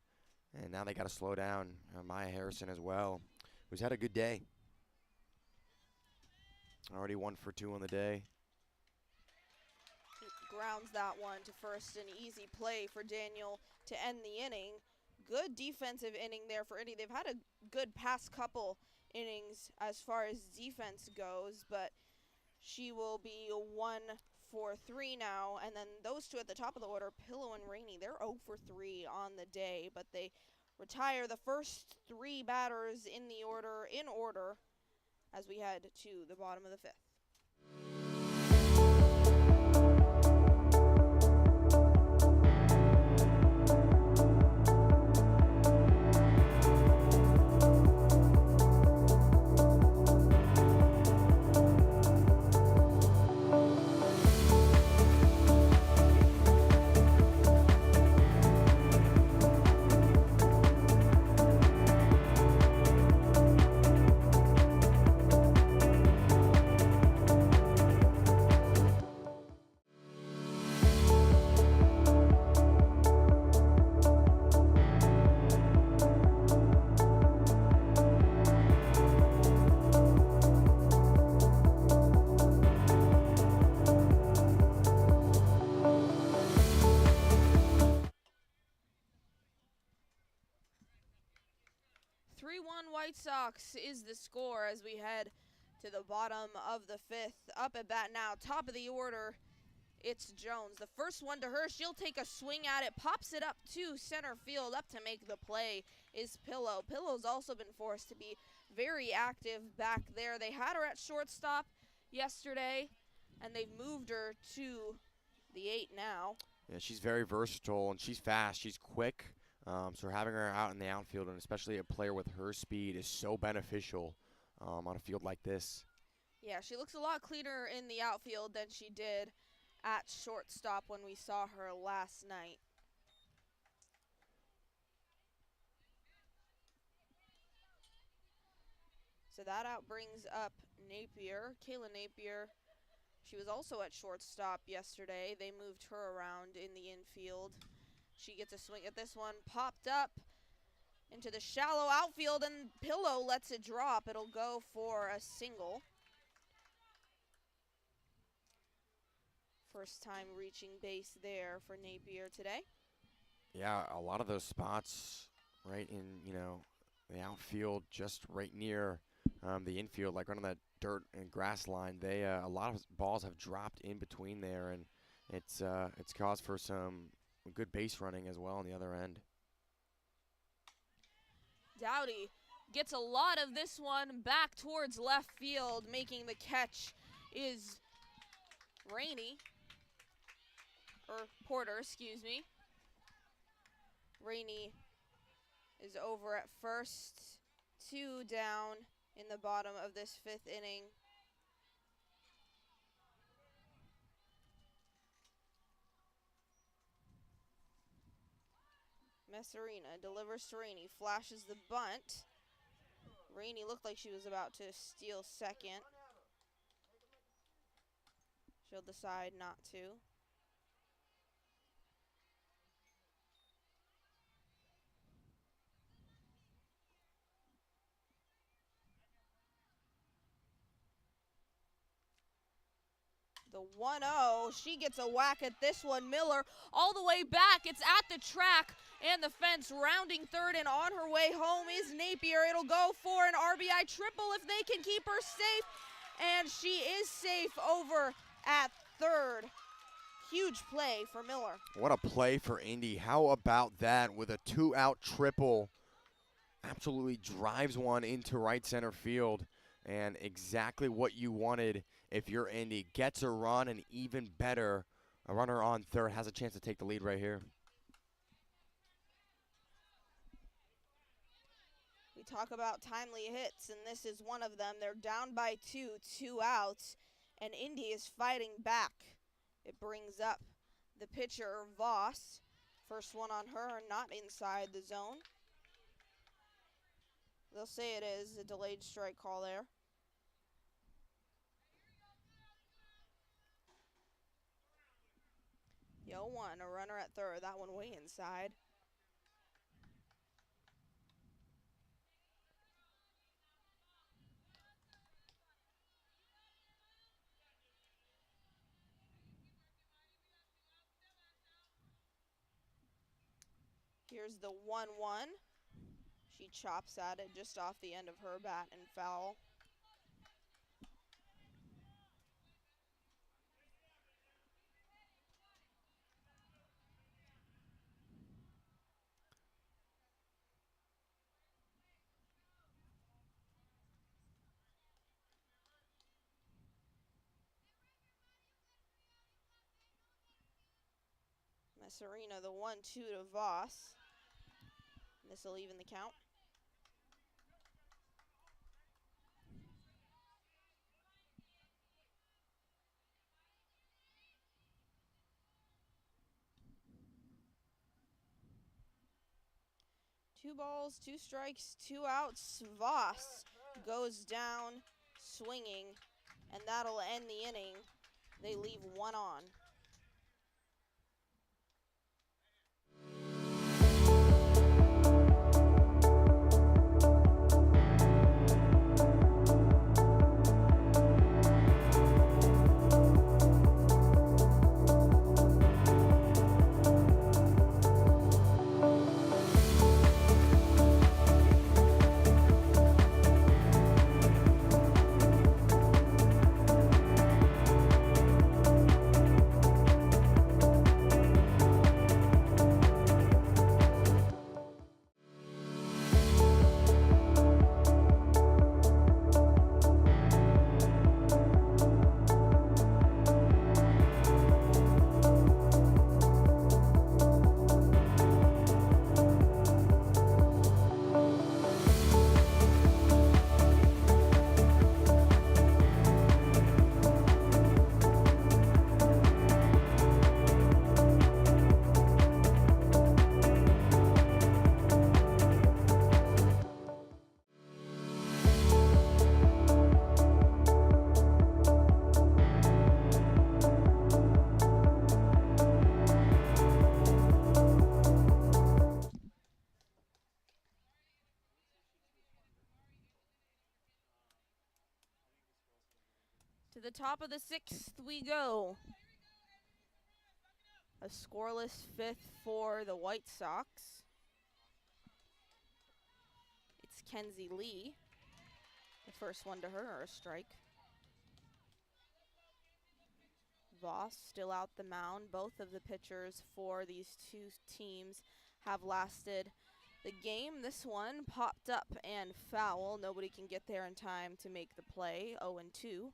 and now they got to slow down Maya Harrison as well, who's had a good day. Already 1 for 2 on the day. Grounds that one to first, an easy play for Daniel to end the inning. Good defensive inning there for Indy. They've had a good past couple innings as far as defense goes, but she will be 1 for 3 now. And then those two at the top of the order, Pillow and Rainey, they're 0 for 3 on the day, but they retire the first 3 batters in order as we head to the bottom of the 5th. White Sox is the score as we head to the bottom of the 5th. Up at bat now, top of the order, it's Jones. The first one to her, she'll take a swing at it, pops it up to center field. Up to make the play is Pillow. Pillow's also been forced to be very active back there. They had her at shortstop yesterday, and they've moved her to the 8 now. Yeah, she's very versatile, and she's fast. She's quick. So having her out in the outfield, and especially a player with her speed, is so beneficial on a field like this. Yeah, she looks a lot cleaner in the outfield than she did at shortstop when we saw her last night. So that out brings up Napier, Kayla Napier. She was also at shortstop yesterday. They moved her around in the infield. She gets a swing at this one, popped up into the shallow outfield, and Pillow lets it drop. It'll go for a single. First time reaching base there for Napier today. Yeah, a lot of those spots right in, the outfield, just right near the infield, like right on that dirt and grass line, a lot of balls have dropped in between there, and it's caused for some good base running as well on the other end. Dowdy gets a lot of this one back towards left field. Making the catch is Rainey, or Porter, excuse me. Rainey is over at first. 2 down in the bottom of this 5th inning. Messerina delivers to Rainey, flashes the bunt. Rainey looked like she was about to steal second. She'll decide not to. The 1-0, she gets a whack at this one. Miller all the way back. It's at the track and the fence, rounding third, and on her way home is Napier. It'll go for an RBI triple if they can keep her safe, and she is safe over at third. Huge play for Miller. What a play for Indy. How about that with a 2-out triple? absolutely drives one into right center field, and exactly what you wanted if you're Indy. Gets a run, and even better, a runner on third has a chance to take the lead right here. We talk about timely hits, and this is one of them. They're down by 2 outs, and Indy is fighting back. It brings up the pitcher, Voss. First one on her, not inside the zone. They'll say it is a delayed strike call there. The 0-1, a runner at third. That one way inside. Here's the 1-1. She chops at it just off the end of her bat and foul. Masserina, the 1-2 to Voss. This will even the count. Two balls, 2 strikes, 2 outs. Voss goes down swinging, and that'll end the inning. They leave one on. To the top of the 6th we go. A scoreless 5th for the White Sox. It's Kenzie Lee. The first one to her, a strike. Voss still out the mound. Both of the pitchers for these two teams have lasted the game. This one popped up and foul. Nobody can get there in time to make the play. 0-2.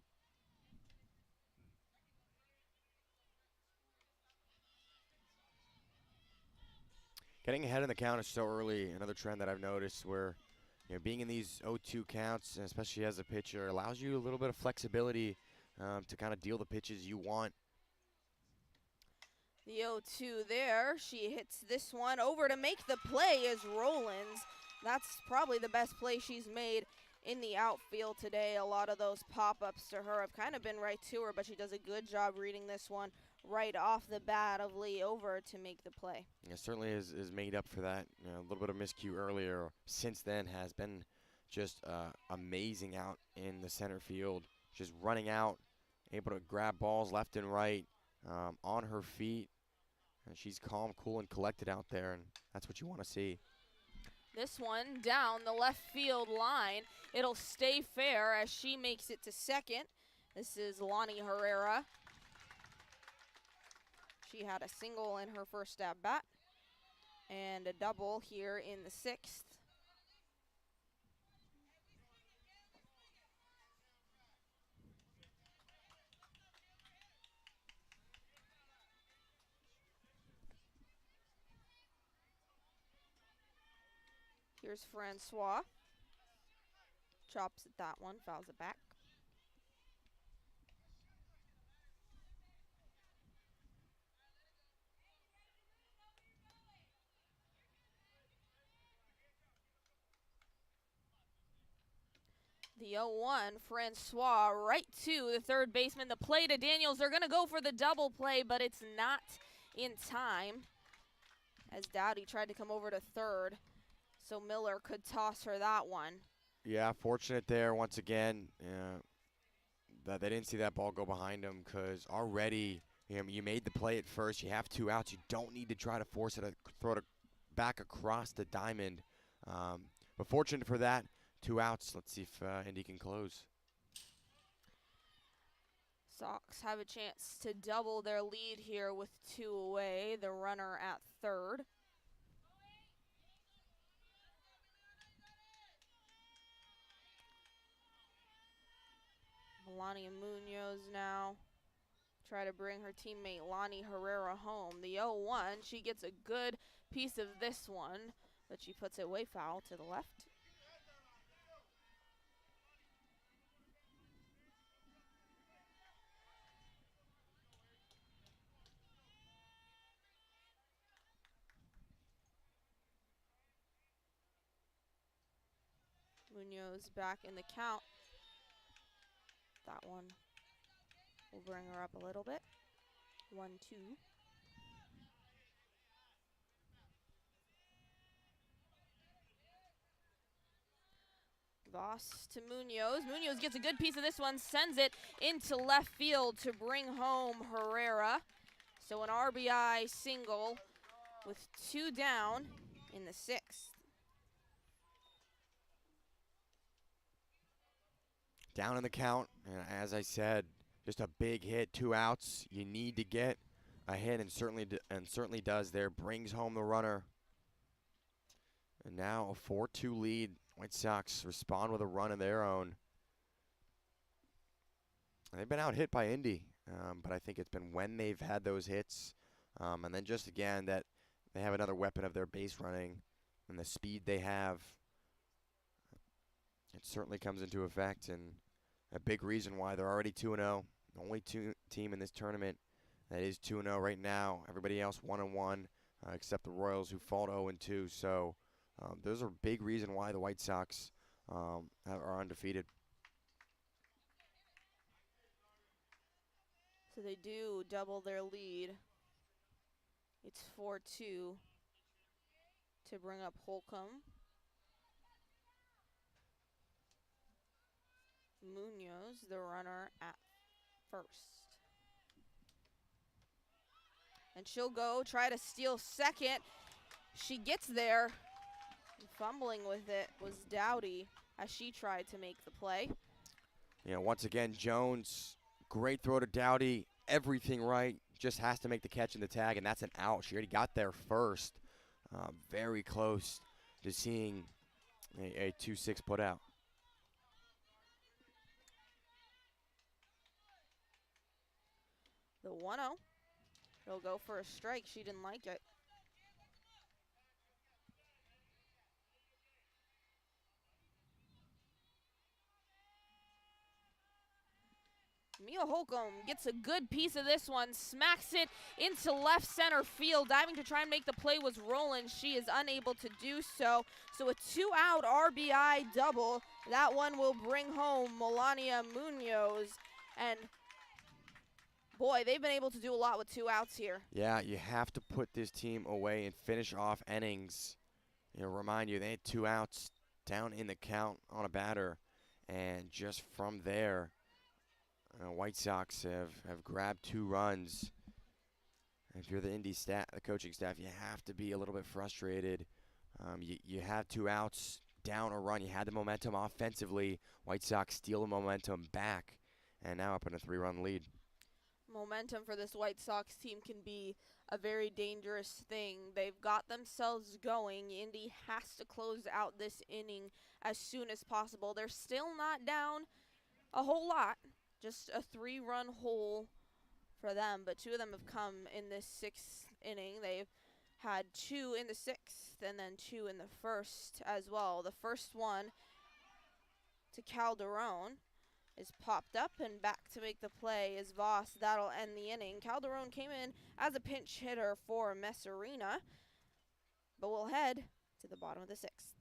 Getting ahead in the count is so early. Another trend that I've noticed where, being in these 0-2 counts, especially as a pitcher, allows you a little bit of flexibility to kind of deal the pitches you want. The 0-2 there. She hits this one over to make the play is Rollins. That's probably the best play she's made in the outfield today. A lot of those pop-ups to her have kind of been right to her, but she does a good job reading this one right off the bat of Lee over to make the play. It certainly is made up for that. A little bit of miscue earlier. Since then has been just amazing out in the center field. Just running out, able to grab balls left and right on her feet. And she's calm, cool, and collected out there, and that's what you want to see. This one down the left field line. It'll stay fair as she makes it to second. This is Lonnie Herrera. She had a single in her first at bat and a double here in the 6th. Here's Francois. Chops at that one, fouls it back. The 0-1, Francois right to the third baseman. The play to Daniels. They're going to go for the double play, but it's not in time as Dowdy tried to come over to third, so Miller could toss her that one. Yeah, fortunate there once again that they didn't see that ball go behind them, because already you made the play at first. You have 2 outs. You don't need to try to force it to throw it back across the diamond. But fortunate for that. 2 outs. Let's see if Indy can close. Sox have a chance to double their lead here with 2 away. The runner at third. Melania Munoz now try to bring her teammate Lonnie Herrera home. The 0-1, she gets a good piece of this one, but she puts it way foul to the left. Munoz back in the count. That one will bring her up a little bit. 1-2. Voss to Munoz. Munoz gets a good piece of this one, sends it into left field to bring home Herrera. So an RBI single with 2 down in the 6th. Down in the count, and as I said, just a big hit, 2 outs. You need to get a hit, and certainly does there. Brings home the runner. And now a 4-2 lead. White Sox respond with a run of their own. They've been out hit by Indy, but I think it's been when they've had those hits, and then just again that they have another weapon of their base running and the speed they have. It certainly comes into effect, and a big reason why they're already 2-0. The only team in this tournament that is 2-0 right now. Everybody else 1-1, except the Royals, who fall 0-2. So those are a big reason why the White Sox are undefeated. So they do double their lead. It's 4-2 to bring up Holcomb. Munoz, the runner at first. And she'll go try to steal second. She gets there. Fumbling with it was Dowdy as she tried to make the play. Once again, Jones, great throw to Dowdy. Everything right. Just has to make the catch in the tag, and that's an out. She already got there first. Very close to seeing a 2-6 put out. The 1-0. He'll go for a strike. She didn't like it. Mia Holcomb gets a good piece of this one, smacks it into left center field. Diving to try and make the play was Roland. She is unable to do so. So a 2-out RBI double. That one will bring home Melania Munoz. And boy, they've been able to do a lot with 2 outs here. Yeah, you have to put this team away and finish off innings. Remind you, they had 2 outs down in the count on a batter. And just from there, White Sox have grabbed 2 runs. If you're the Indy the coaching staff, you have to be a little bit frustrated. You have 2 outs, down a run. You had the momentum offensively. White Sox steal the momentum back, and now up in a 3-run lead. Momentum for this White Sox team can be a very dangerous thing. They've got themselves going. Indy has to close out this inning as soon as possible. They're still not down a whole lot. Just a 3-run hole for them, but 2 of them have come in this 6th inning. They've had 2 in the 6th and then 2 in the 1st as well. The first one to Calderon is popped up, and back to make the play is Voss. That'll end the inning. Calderon came in as a pinch hitter for Messerina, but we'll head to the bottom of the 6th.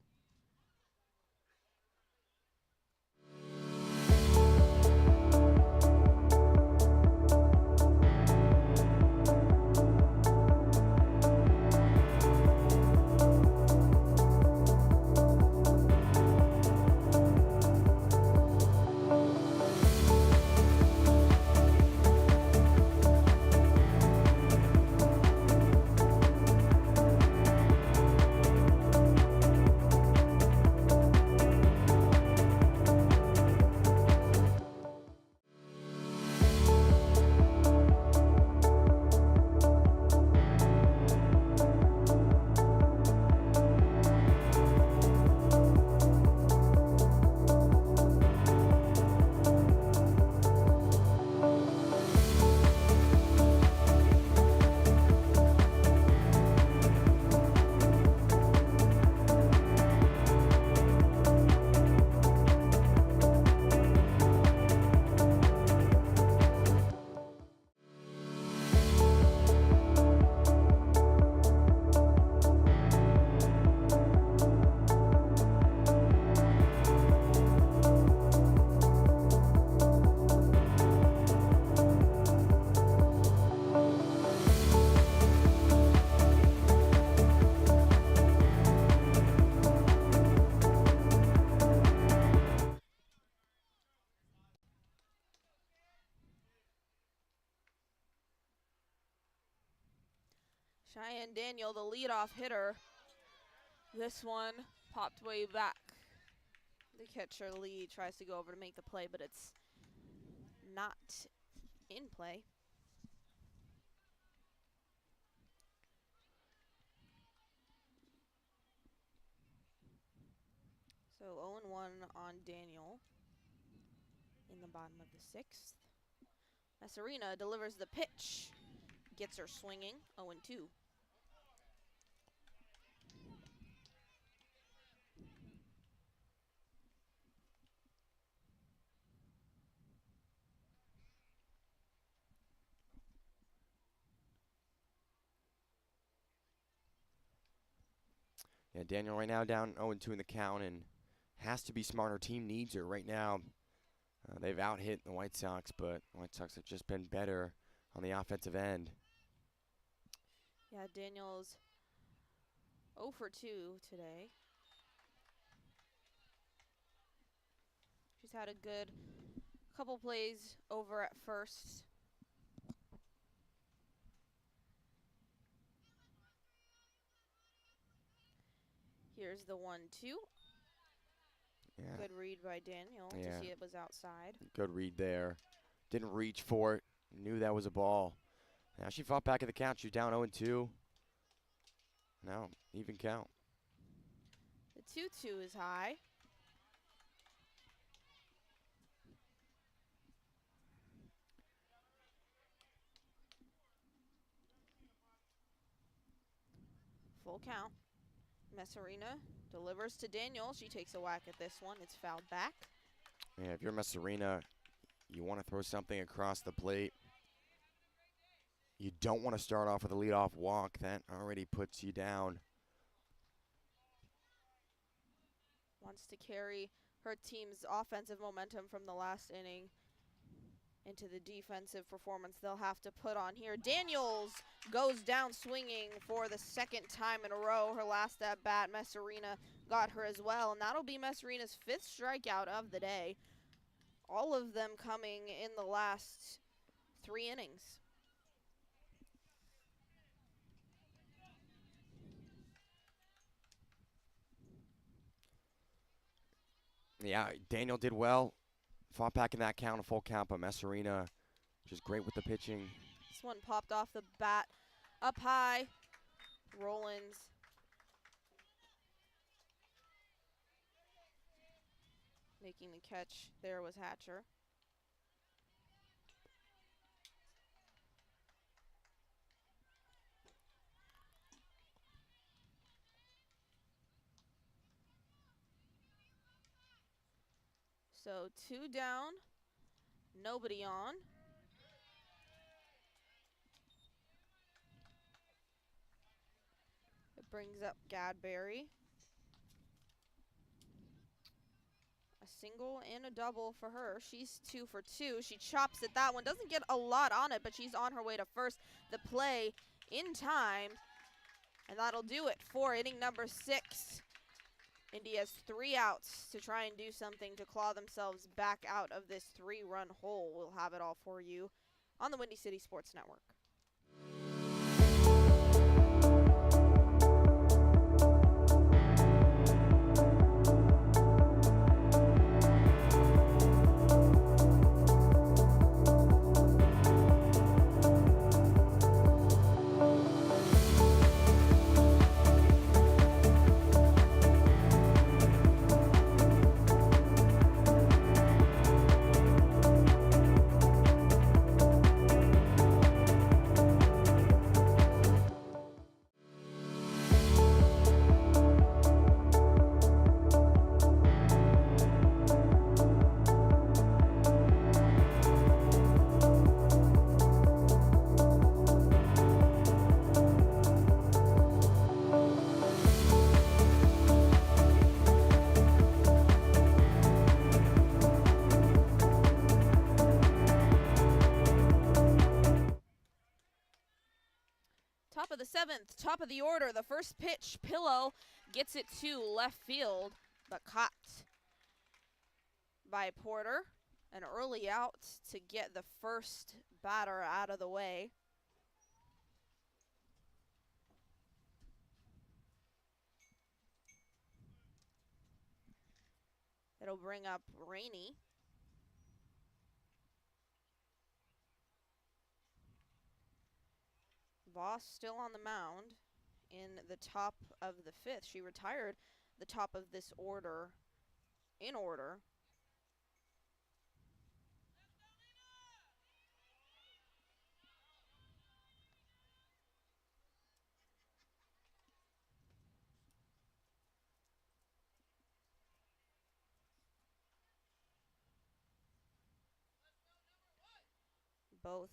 Cheyenne Daniel, the leadoff hitter. This one popped way back. The catcher Lee tries to go over to make the play, but it's not in play. So 0-1 on Daniel in the bottom of the 6th. Messerina delivers the pitch. Gets her swinging, 0-2. Yeah, Daniel right now down 0-2 in the count and has to be smarter. Team needs her right now. They've out-hit the White Sox, but the White Sox have just been better on the offensive end. Yeah, Daniel's 0 for 2 today. She's had a good couple plays over at first. Here's the 1-2. Yeah. Good read by Daniel to see it was outside. Good read there. Didn't reach for it. Knew that was a ball. Now she fought back at the count. She's down 0-2. Now, even count. The 2-2 is high. Full count. Messerina delivers to Daniel. She takes a whack at this one. It's fouled back. Yeah, if you're Messerina, you want to throw something across the plate. You don't want to start off with a leadoff walk. That already puts you down. Wants to carry her team's offensive momentum from the last inning into the defensive performance they'll have to put on here. Daniels goes down swinging for the 2nd time in a row. Her last at bat, Messerina got her as well, and that'll be Messerina's 5th strikeout of the day. All of them coming in the last 3 innings. Yeah, Daniel did well. Fought back in that count, a full count, but Messerina just great with the pitching. This one popped off the bat up high. Rollins making the catch there was Hatcher. So 2 down, nobody on. It brings up Gadberry. A single and a double for her. She's 2 for 2. She chops at that one. Doesn't get a lot on it, but she's on her way to first. The play in time. And that'll do it for inning number 6. Indy has 3 outs to try and do something to claw themselves back out of this 3-run hole. We'll have it all for you on the Windy City Sports Network. Top of the 7th, top of the order. The first pitch, Pillow gets it to left field, but caught by Porter. An early out to get the first batter out of the way. It'll bring up Rainey. Voss still on the mound in the top of the 5th. She retired the top of this order in order. Both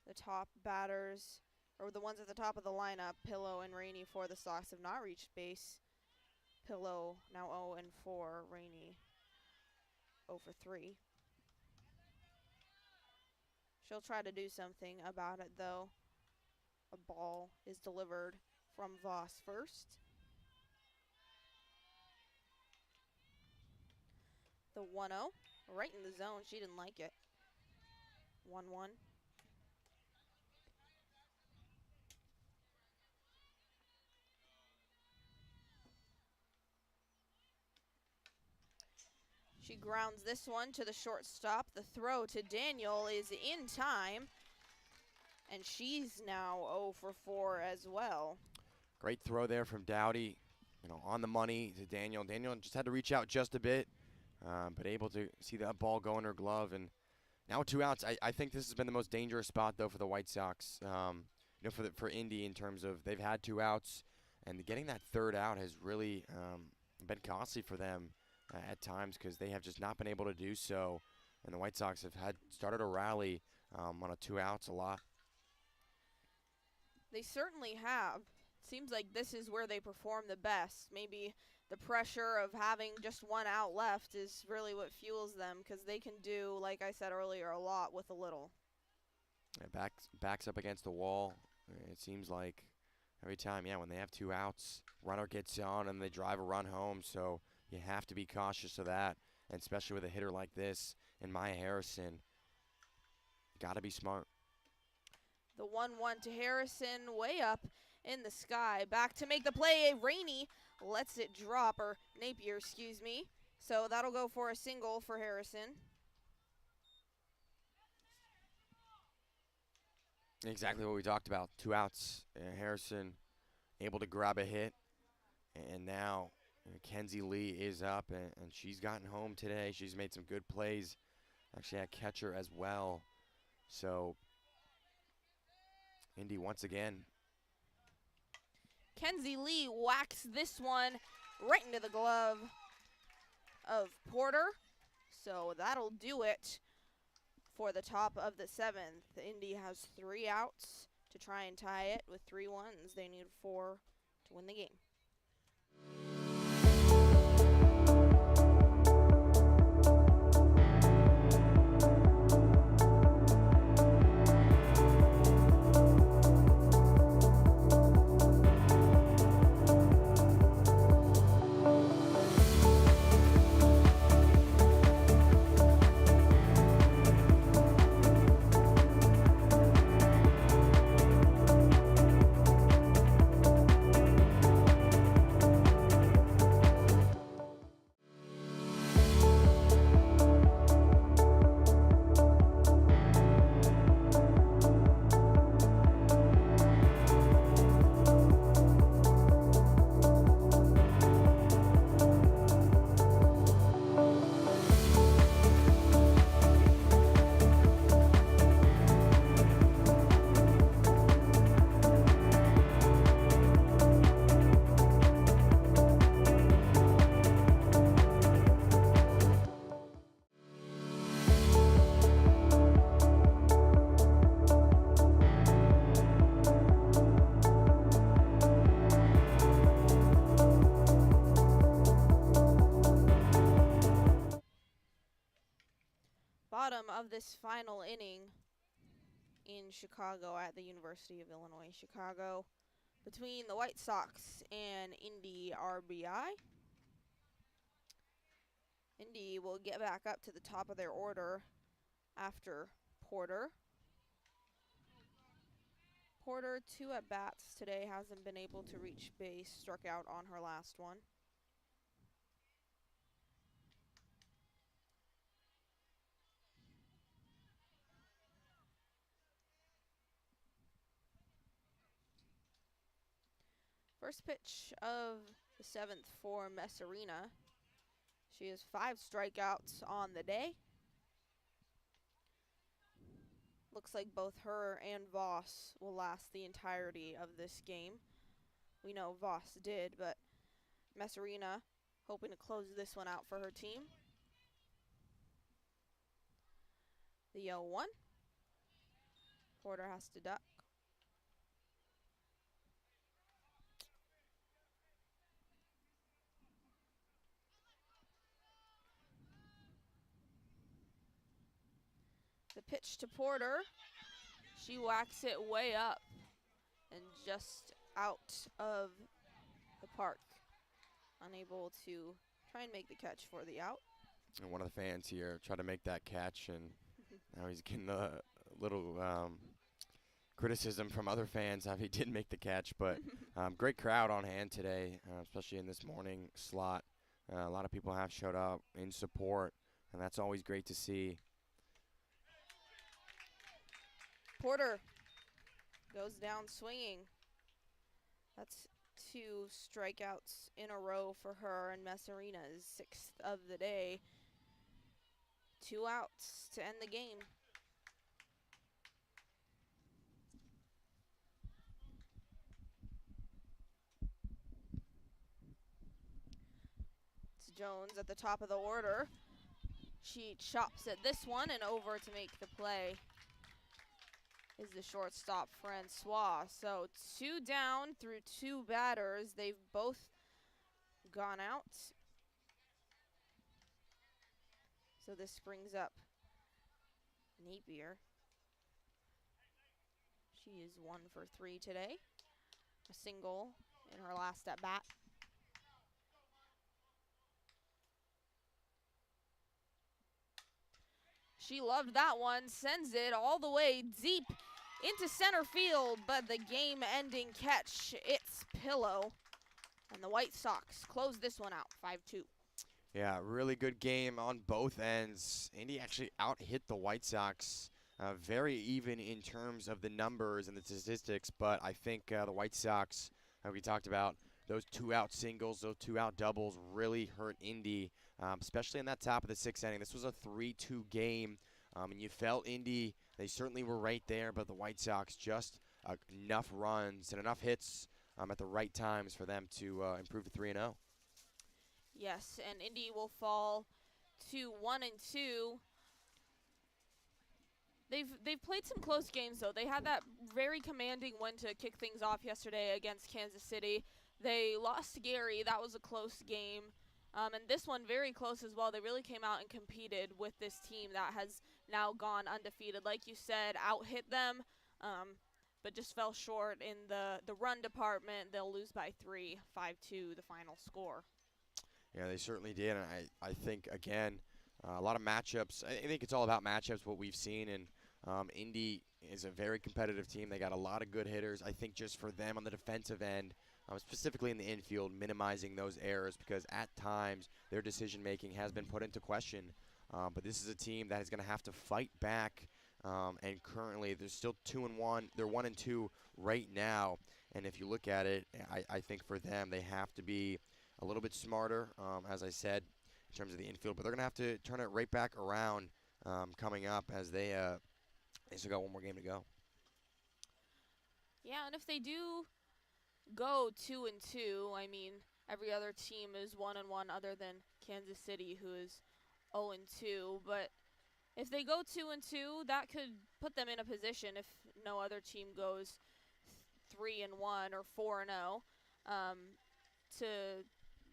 the top batters, or the ones at the top of the lineup, Pillow and Rainey for the Sox, have not reached base. Pillow now 0-4, Rainey 0 for 3. She'll try to do something about it, though. A ball is delivered from Voss first. The 1-0, right in the zone. She didn't like it. 1-1. She grounds this one to the shortstop. The throw to Daniel is in time. And she's now 0 for 4 as well. Great throw there from Dowdy, on the money to Daniel. Daniel just had to reach out just a bit, but able to see that ball go in her glove. And now 2 outs. I think this has been the most dangerous spot, though, for the White Sox, for Indy, in terms of they've had 2 outs, and getting that 3rd out has really been costly for them at times, because they have just not been able to do so. And the White Sox have started a rally on a 2 outs a lot. They certainly have. Seems like this is where they perform the best. Maybe the pressure of having just 1 out left is really what fuels them, because they can do, like I said earlier, a lot with a little. Yeah, backs up against the wall. It seems like every time, when they have 2 outs, runner gets on and they drive a run home. So you have to be cautious of that, and especially with a hitter like this and Maya Harrison. Got to be smart. The 1-1 to Harrison, way up in the sky. Back to make the play. Rainey lets it drop, or Napier, excuse me. So that'll go for a single for Harrison. Exactly what we talked about. 2 outs. Harrison able to grab a hit. And now Kenzie Lee is up, and she's gotten home today. She's made some good plays. Actually had catcher as well. So Indy once again. Kenzie Lee whacks this one right into the glove of Porter. So that'll do it for the top of the 7th. Indy has 3 outs to try and tie it with 3 ones. They need 4 to win the game. Bottom of this final inning in Chicago at the University of Illinois Chicago between the White Sox and Indy RBI. Indy will get back up to the top of their order after Porter. Porter, 2 at-bats today, hasn't been able to reach base, struck out on her last one. First pitch of the 7th for Messarina. She has 5 strikeouts on the day. Looks like both her and Voss will last the entirety of this game. We know Voss did, but Messarina hoping to close this one out for her team. The 0-1. Porter has to duck. The pitch to Porter. She whacks it way up and just out of the park. Unable to try and make the catch for the out. And one of the fans here tried to make that catch, and now he's getting a little criticism from other fans how he didn't make the catch. But great crowd on hand today, especially in this morning slot. A lot of people have showed up in support, and that's always great to see. Porter goes down swinging. That's 2 strikeouts in a row for her, and Messarina's 6th of the day. 2 outs to end the game. It's Jones at the top of the order. She chops at this one, and over to make the play is the shortstop, Francois. So 2 down through 2 batters. They've both gone out. So this brings up Napier. She is 1 for 3 today. A single in her last at bat. She loved that one, sends it all the way deep into center field, but the game-ending catch, it's Pillow. And the White Sox close this one out, 5-2. Yeah, really good game on both ends. Indy actually out-hit the White Sox. Very even in terms of the numbers and the statistics, but I think the White Sox, we talked about, those 2-out singles, those 2-out doubles really hurt Indy, especially in that top of the 6th inning. This was a 3-2 game, and you felt Indy, they certainly were right there, but the White Sox just enough runs and enough hits at the right times for them to improve to 3-0. Yes, and Indy will fall to 1-2. They've played some close games though. They had that very commanding win to kick things off yesterday against Kansas City. They lost to Gary. That was a close game. And this one very close as well. They really came out and competed with this team that has now gone undefeated. Like you said, out-hit them, but just fell short in the run department. They'll lose by 3, 5-2 the final score. Yeah, they certainly did. And I think, again, a lot of matchups. I think it's all about matchups, what we've seen. And Indy is a very competitive team. They got a lot of good hitters. I think just for them on the defensive end, specifically in the infield, minimizing those errors, because at times their decision-making has been put into question. But this is a team that is going to have to fight back. And currently, they're still 2-1. They're 1-2 right now. And if you look at it, I think for them, they have to be a little bit smarter, as I said, in terms of the infield. But they're going to have to turn it right back around coming up, as they still got one more game to go. Yeah, and if they do go 2-2, I mean, every other team is 1-1 other than Kansas City, who is 0-2. But if they go 2-2, that could put them in a position, if no other team goes 3-1 or 4-0, to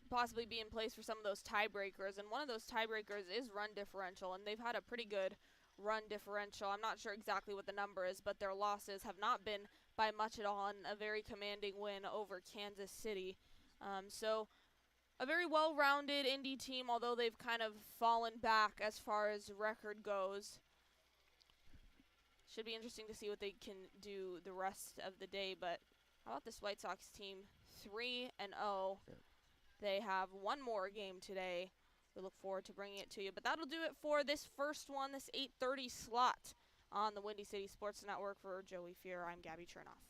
possibly be in place for some of those tiebreakers. And one of those tiebreakers is run differential, and they've had a pretty good run differential. I'm not sure exactly what the number is, but their losses have not been by much at all, and a very commanding win over Kansas City. So a very well-rounded Indy team, although they've kind of fallen back as far as record goes. Should be interesting to see what they can do the rest of the day. But how about this White Sox team? 3-0. Yeah. They have one more game today. We look forward to bringing it to you. But that'll do it for this first one, this 8:30 slot on the Windy City Sports Network. For Joey Fear, I'm Gabby Chernoff.